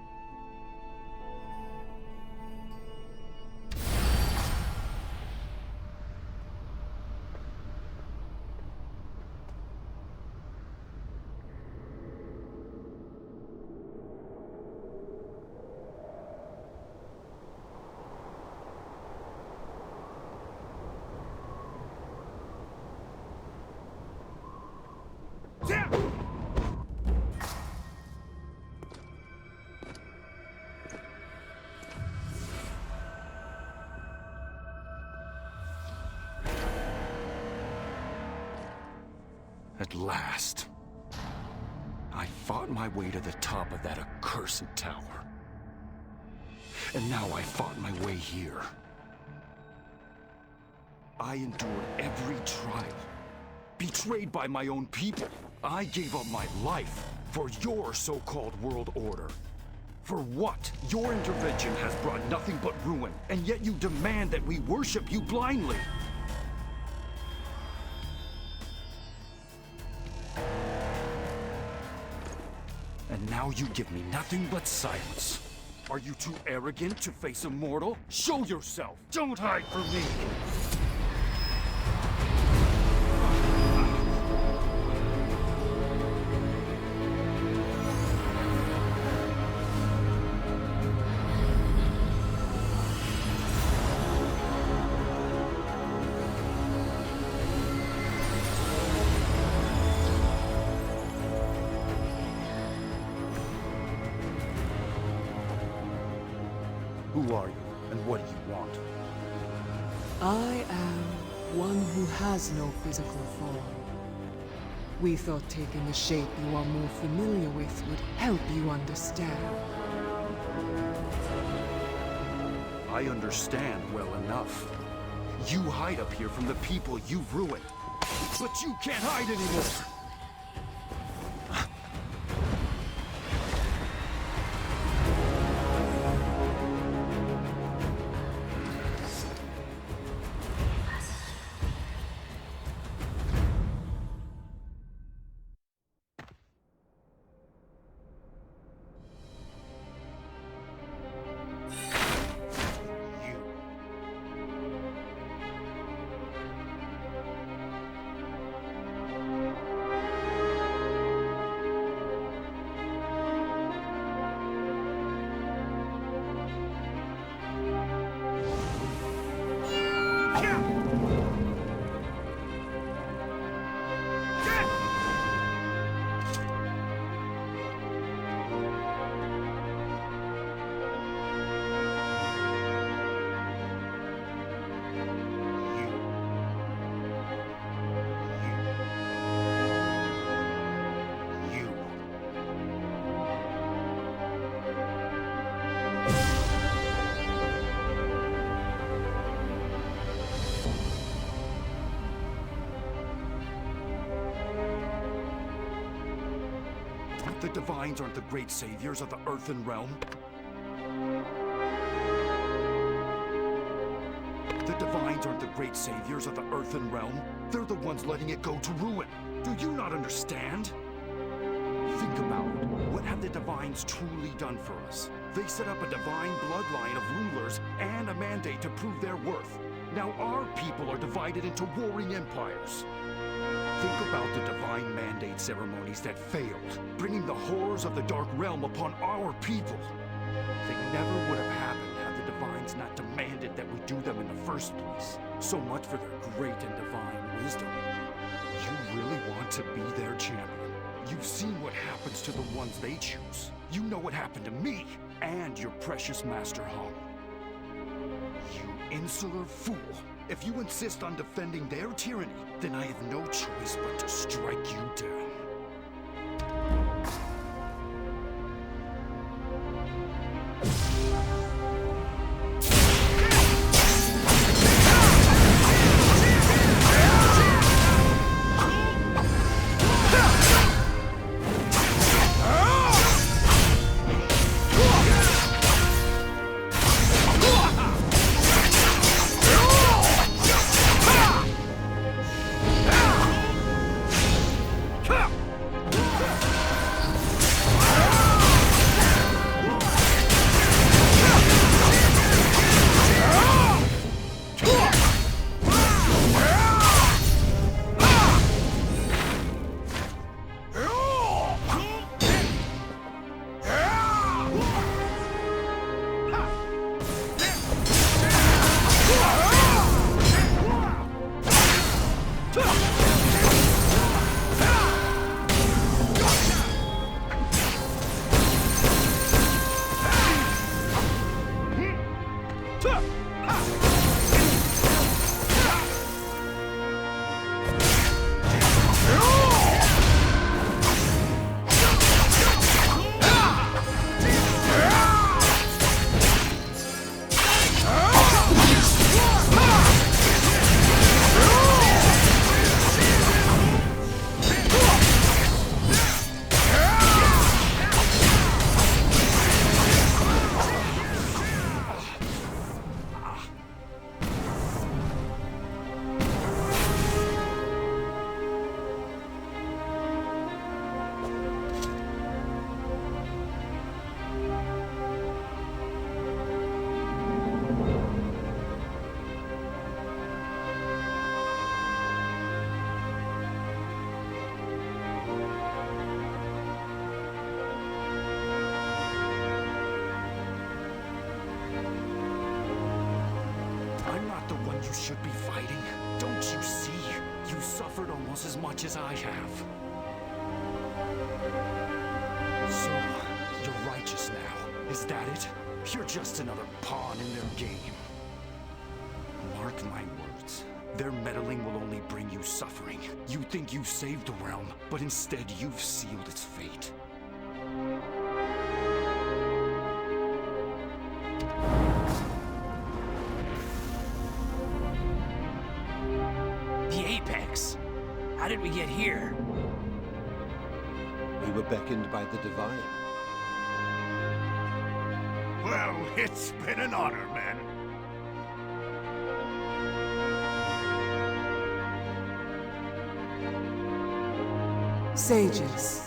At last, I fought my way to the top of that accursed tower. And now I fought my way here. I endured every trial, betrayed by my own people. I gave up my life for your so-called world order. For what? Your intervention has brought nothing but ruin, and yet you demand that we worship you blindly. And now you give me nothing but silence. Are you too arrogant to face a mortal? Show yourself! Don't hide from me! Who are you, and what do you want? I am one who has no physical form. We thought taking a shape you are more familiar with would help you understand. I understand well enough. You hide up here from the people you've ruined. But you can't hide anymore! The Divines aren't the great saviors of the Earthen Realm. The Divines aren't the great saviors of the Earthen Realm. They're the ones letting it go to ruin. Do you not understand? Think about it. What have the Divines truly done for us? They set up a divine bloodline of rulers and a mandate to prove their worth. Now our people are divided into warring empires. Think about the divine mandate ceremonies that failed, bringing the horrors of the Dark Realm upon our people. They never would have happened had the Divines not demanded that we do them in the first place. So much for their great and divine wisdom. You really want to be their champion. You've seen what happens to the ones they choose. You know what happened to me and your precious Master Hung. You insular fool. If you insist on defending their tyranny, then I have no choice but to strike you down. you should be fighting? Don't you see? You suffered almost as much as I have. So, you're righteous now. Is that it? You're just another pawn in their game. Mark my words. Their meddling will only bring you suffering. You think you saved the realm, but instead you've sealed its fate. The Apex. How did we get here? We were beckoned by the Divine. Well, it's been an honor, man. Sages,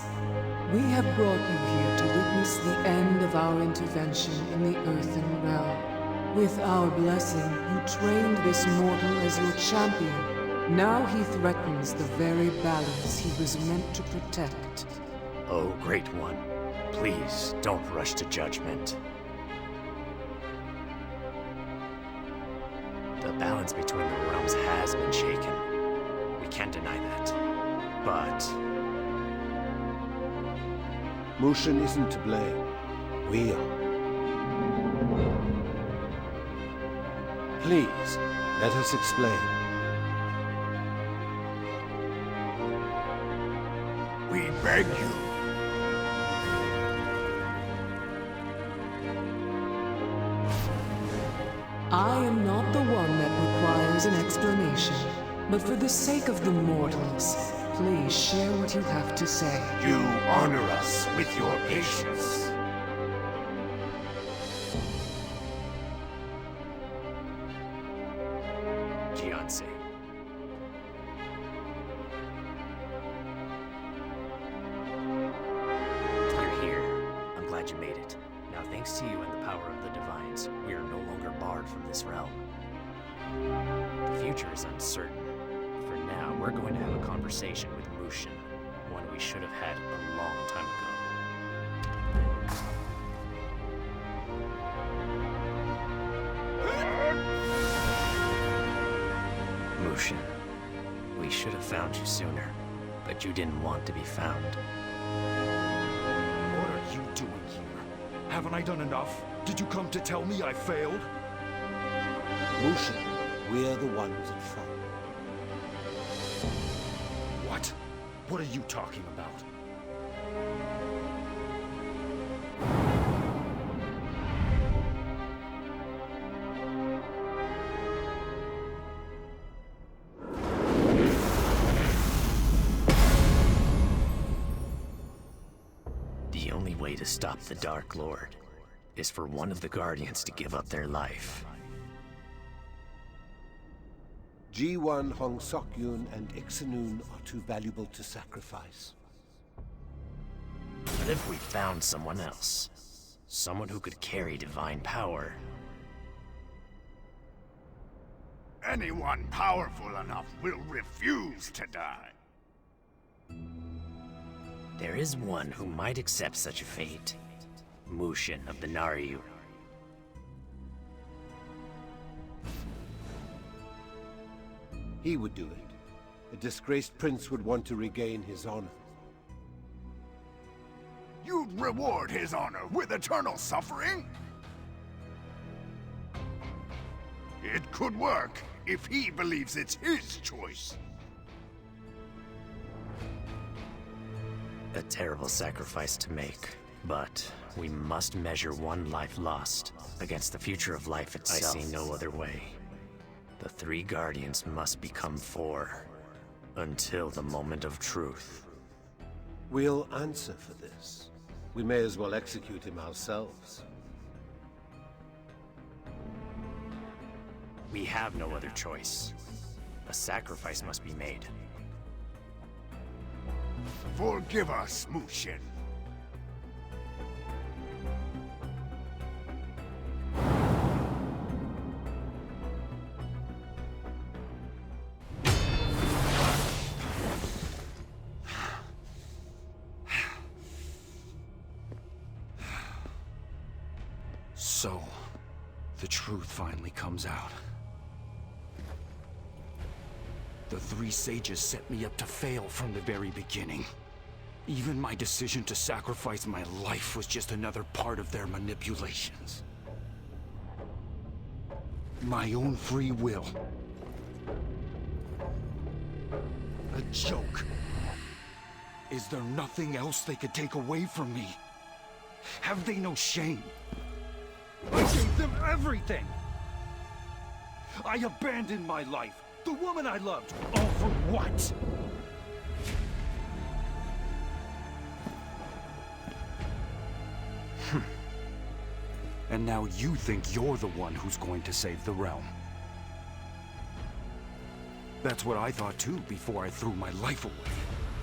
we have brought you here to witness the end of our intervention in the Earthen Realm. With our blessing, you trained this mortal as your champion. Now he threatens the very balance he was meant to protect. Oh, Great One, please don't rush to judgment. The balance between the realms has been shaken. We can't deny that. But Mushin isn't to blame. We are. Please, let us explain. We beg you. I am not the one that requires an explanation, but for the sake of the mortals, please share what you have to say. You honor us with your patience. Gianse. You're here. I'm glad you made it. Now, thanks to you and the power of the Divines, we are no longer barred from this realm. The future is uncertain. For now, we're going to have a conversation with Mushin, one we should have had a long time ago. Mushin, we should have found you sooner, but you didn't want to be found. What are you doing here? Haven't I done enough? Did you come to tell me I failed? Mushin, we're the ones at fault. What? What are you talking about? The only way to stop the Dark Lord is for one of the Guardians to give up their life. G1, Hong Sok-yun, and Ixanun are too valuable to sacrifice. But if we found someone else, someone who could carry divine power... Anyone powerful enough will refuse to die. There is one who might accept such a fate. Mushin of the Naryu. He would do it. A disgraced prince would want to regain his honor. You'd reward his honor with eternal suffering? It could work if he believes it's his choice. A terrible sacrifice to make, but we must measure one life lost against the future of life itself. I see no other way. The three Guardians must become four, until the moment of truth. We'll answer for this. We may as well execute him ourselves. We have no other choice. A sacrifice must be made. Forgive us, Mushin. So, the truth finally comes out. The three sages set me up to fail from the very beginning. Even my decision to sacrifice my life was just another part of their manipulations. My own free will. A joke. Is there nothing else they could take away from me? Have they no shame? I gave them everything! I abandoned my life, the woman I loved, all for what? And now you think you're the one who's going to save the realm. That's what I thought too before I threw my life away.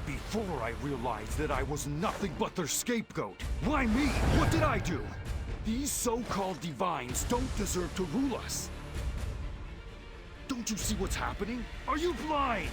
Before I realized that I was nothing but their scapegoat. Why me? What did I do? These so-called divines don't deserve to rule us. Don't you see what's happening? Are you blind?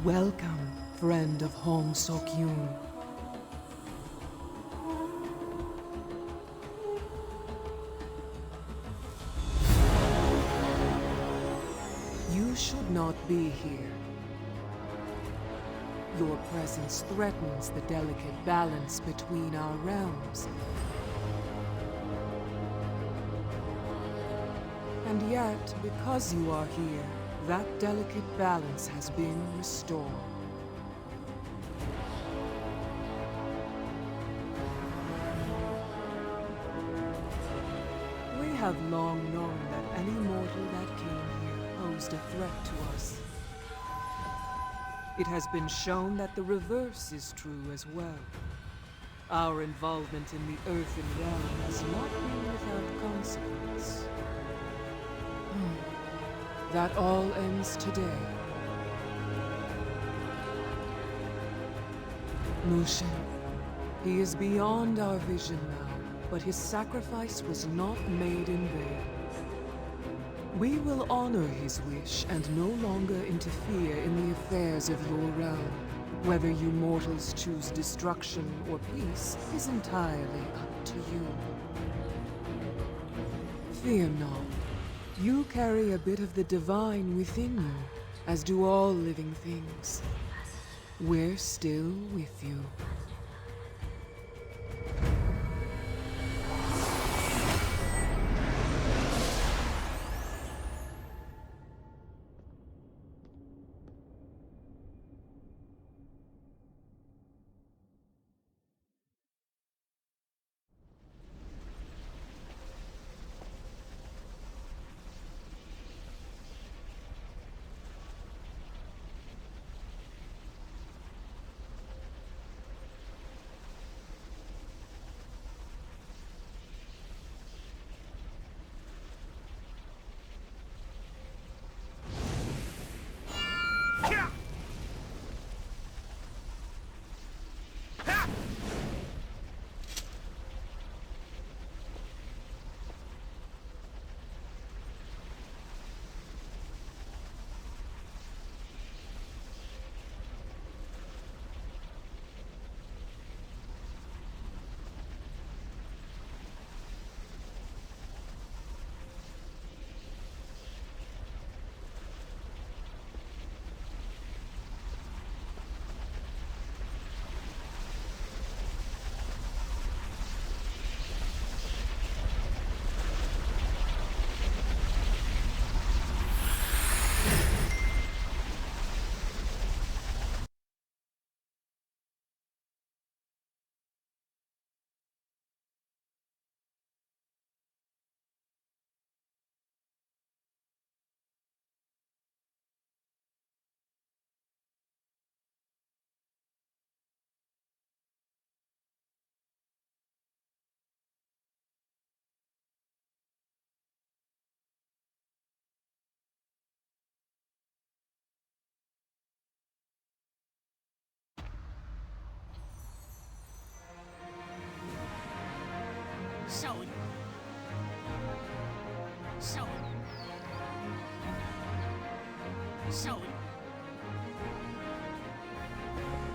Welcome, friend of Hong Sok-yoon. You should not be here. Your presence threatens the delicate balance between our realms. And yet, because you are here, that delicate balance has been restored. We have long known that any mortal that came here posed a threat to us. It has been shown that the reverse is true as well. Our involvement in the Earthen Realm has not been without consequence. That all ends today. Mushin, he is beyond our vision now, but his sacrifice was not made in vain. We will honor his wish and no longer interfere in the affairs of your realm. Whether you mortals choose destruction or peace is entirely up to you. Fear not. You carry a bit of the divine within you, as do all living things. We're still with you.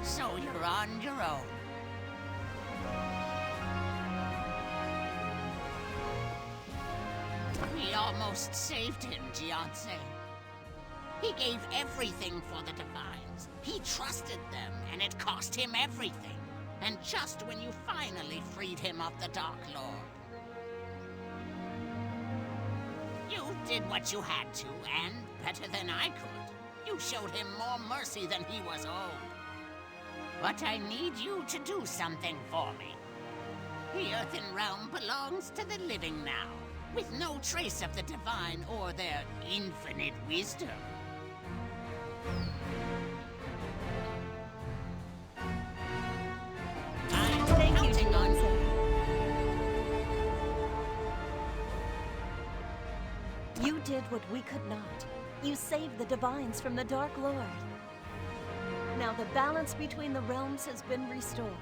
So you're on your own. We almost saved him, Jianse. He gave everything for the Divines. He trusted them, and it cost him everything. And just when you finally freed him of the Dark Lord. You did what you had to, and better than I could. You showed him more mercy than he was owed. But I need you to do something for me. The Earthen Realm belongs to the living now, with no trace of the Divine or their infinite wisdom. I'm counting on you. You did what we could not. You saved the Divines from the Dark Lord. Now the balance between the realms has been restored.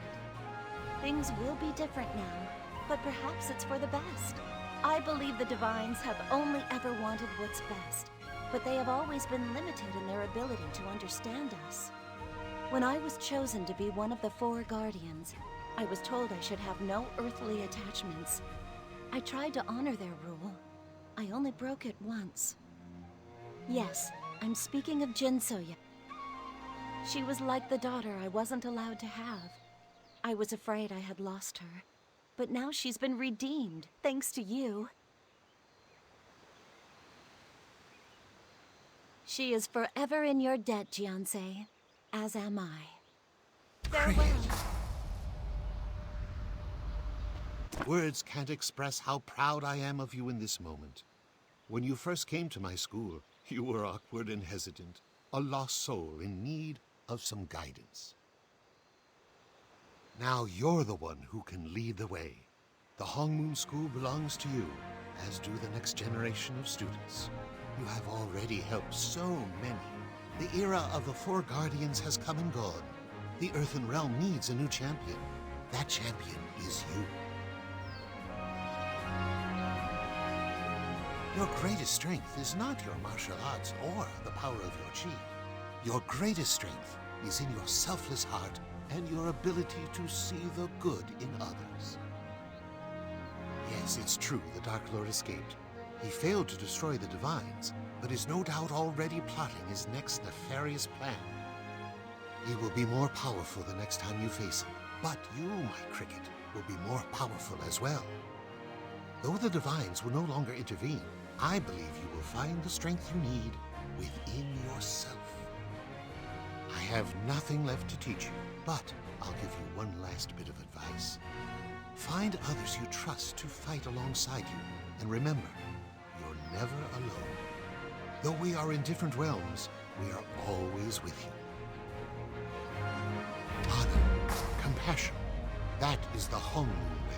Things will be different now, but perhaps it's for the best. I believe the Divines have only ever wanted what's best, but they have always been limited in their ability to understand us. When I was chosen to be one of the 4 Guardians, I was told I should have no earthly attachments. I tried to honor their rule. I only broke it once. Yes, I'm speaking of Jinsoya. She was like the daughter I wasn't allowed to have. I was afraid I had lost her, but now she's been redeemed, thanks to you. She is forever in your debt, Jiansei, as am I. Farewell. Words can't express how proud I am of you in this moment. When you first came to my school, you were awkward and hesitant, a lost soul in need of some guidance. Now you're the one who can lead the way. The Hongmoon School belongs to you, as do the next generation of students. You have already helped so many. The era of the 4 Guardians has come and gone. The Earthen Realm needs a new champion. That champion is you. Your greatest strength is not your martial arts or the power of your chi. Your greatest strength is in your selfless heart and your ability to see the good in others. Yes, it's true the Dark Lord escaped. He failed to destroy the Divines, but is no doubt already plotting his next nefarious plan. He will be more powerful the next time you face him, but you, my cricket, will be more powerful as well. Though the Divines will no longer intervene, I believe you will find the strength you need within yourself. I have nothing left to teach you, but I'll give you one last bit of advice. Find others you trust to fight alongside you, and remember, you're never alone. Though we are in different realms, we are always with you. Honor, compassion, that is the Hongmoon way.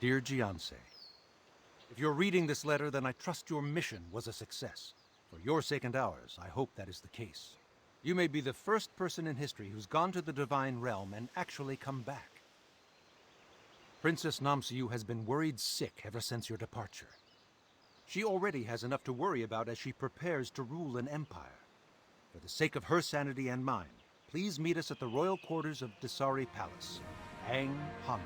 Dear Jiansei, if you're reading this letter, then I trust your mission was a success. For your sake and ours, I hope that is the case. You may be the first person in history who's gone to the Divine Realm and actually come back. Princess Namsu has been worried sick ever since your departure. She already has enough to worry about as she prepares to rule an empire. For the sake of her sanity and mine, please meet us at the royal quarters of Desari Palace. Hang Hami.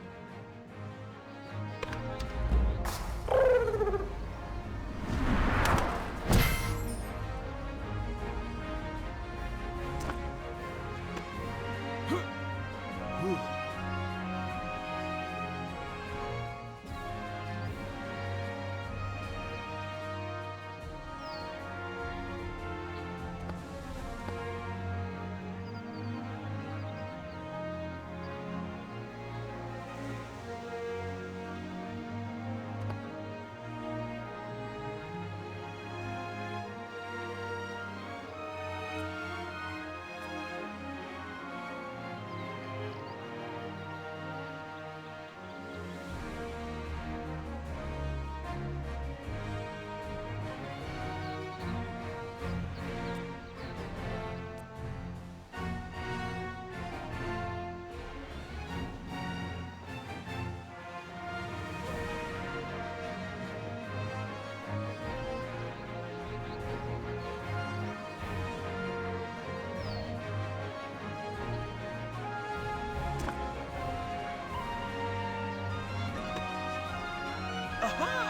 Aha!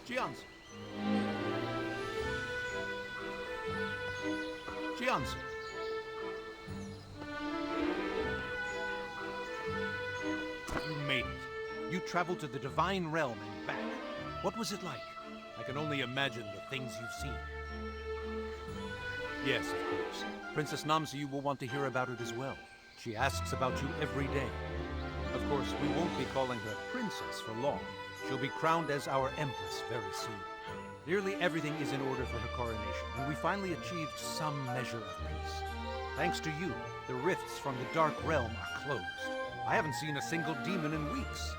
Gianz! Gianz! You made it. You traveled to the Divine Realm and back. What was it like? I can only imagine the things you've seen. Yes, of course. Princess Namsu will want to hear about it as well. She asks about you every day. Of course, we won't be calling her Princess for long. She'll be crowned as our Empress very soon. Nearly everything is in order for her coronation, and we finally achieved some measure of peace. Thanks to you, the rifts from the Dark Realm are closed. I haven't seen a single demon in weeks.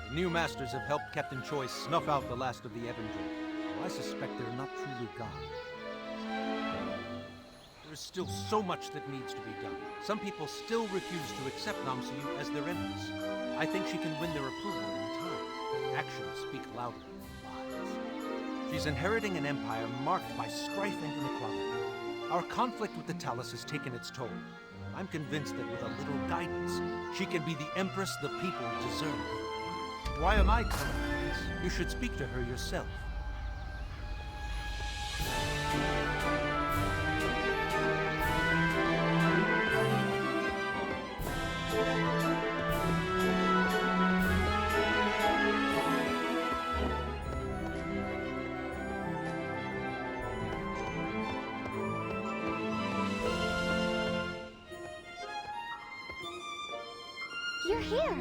The new masters have helped Captain Choi snuff out the last of the Evandrin. I suspect they're not truly gone. There's still so much that needs to be done. Some people still refuse to accept Namsu as their empress. I think she can win their approval in time. Actions speak louder than lies. She's inheriting an empire marked by strife and inequality. Our conflict with the Talus has taken its toll. I'm convinced that with a little guidance, she can be the empress the people deserve. Why am I telling you this? You should speak to her yourself. You're here.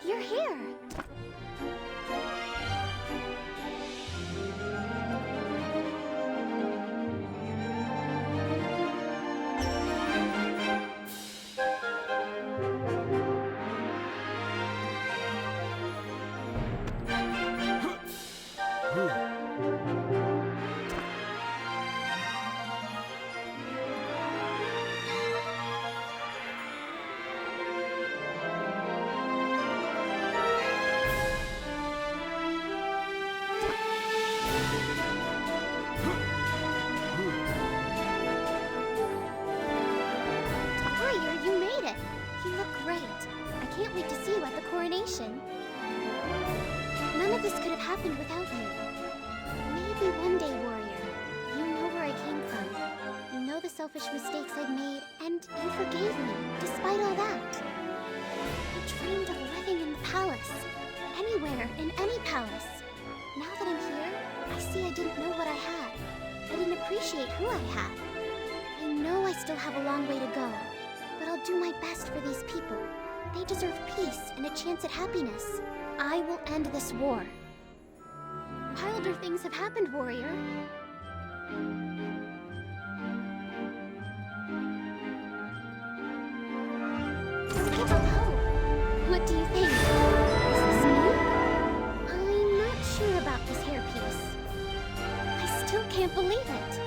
You're here. None of this could have happened without you. Maybe one day, warrior, you know where I came from. You know the selfish mistakes I've made, and you forgave me, despite all that. I dreamed of living in the palace. Anywhere, in any palace. Now that I'm here, I see I didn't know what I had. I didn't appreciate who I had. I know I still have a long way to go, but I'll do my best for these people. They deserve peace and a chance at happiness. I will end this war. Wilder things have happened, warrior. Don't give up hope. What do you think? Is this me? I'm not sure about this hairpiece. I still can't believe it.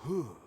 Whew.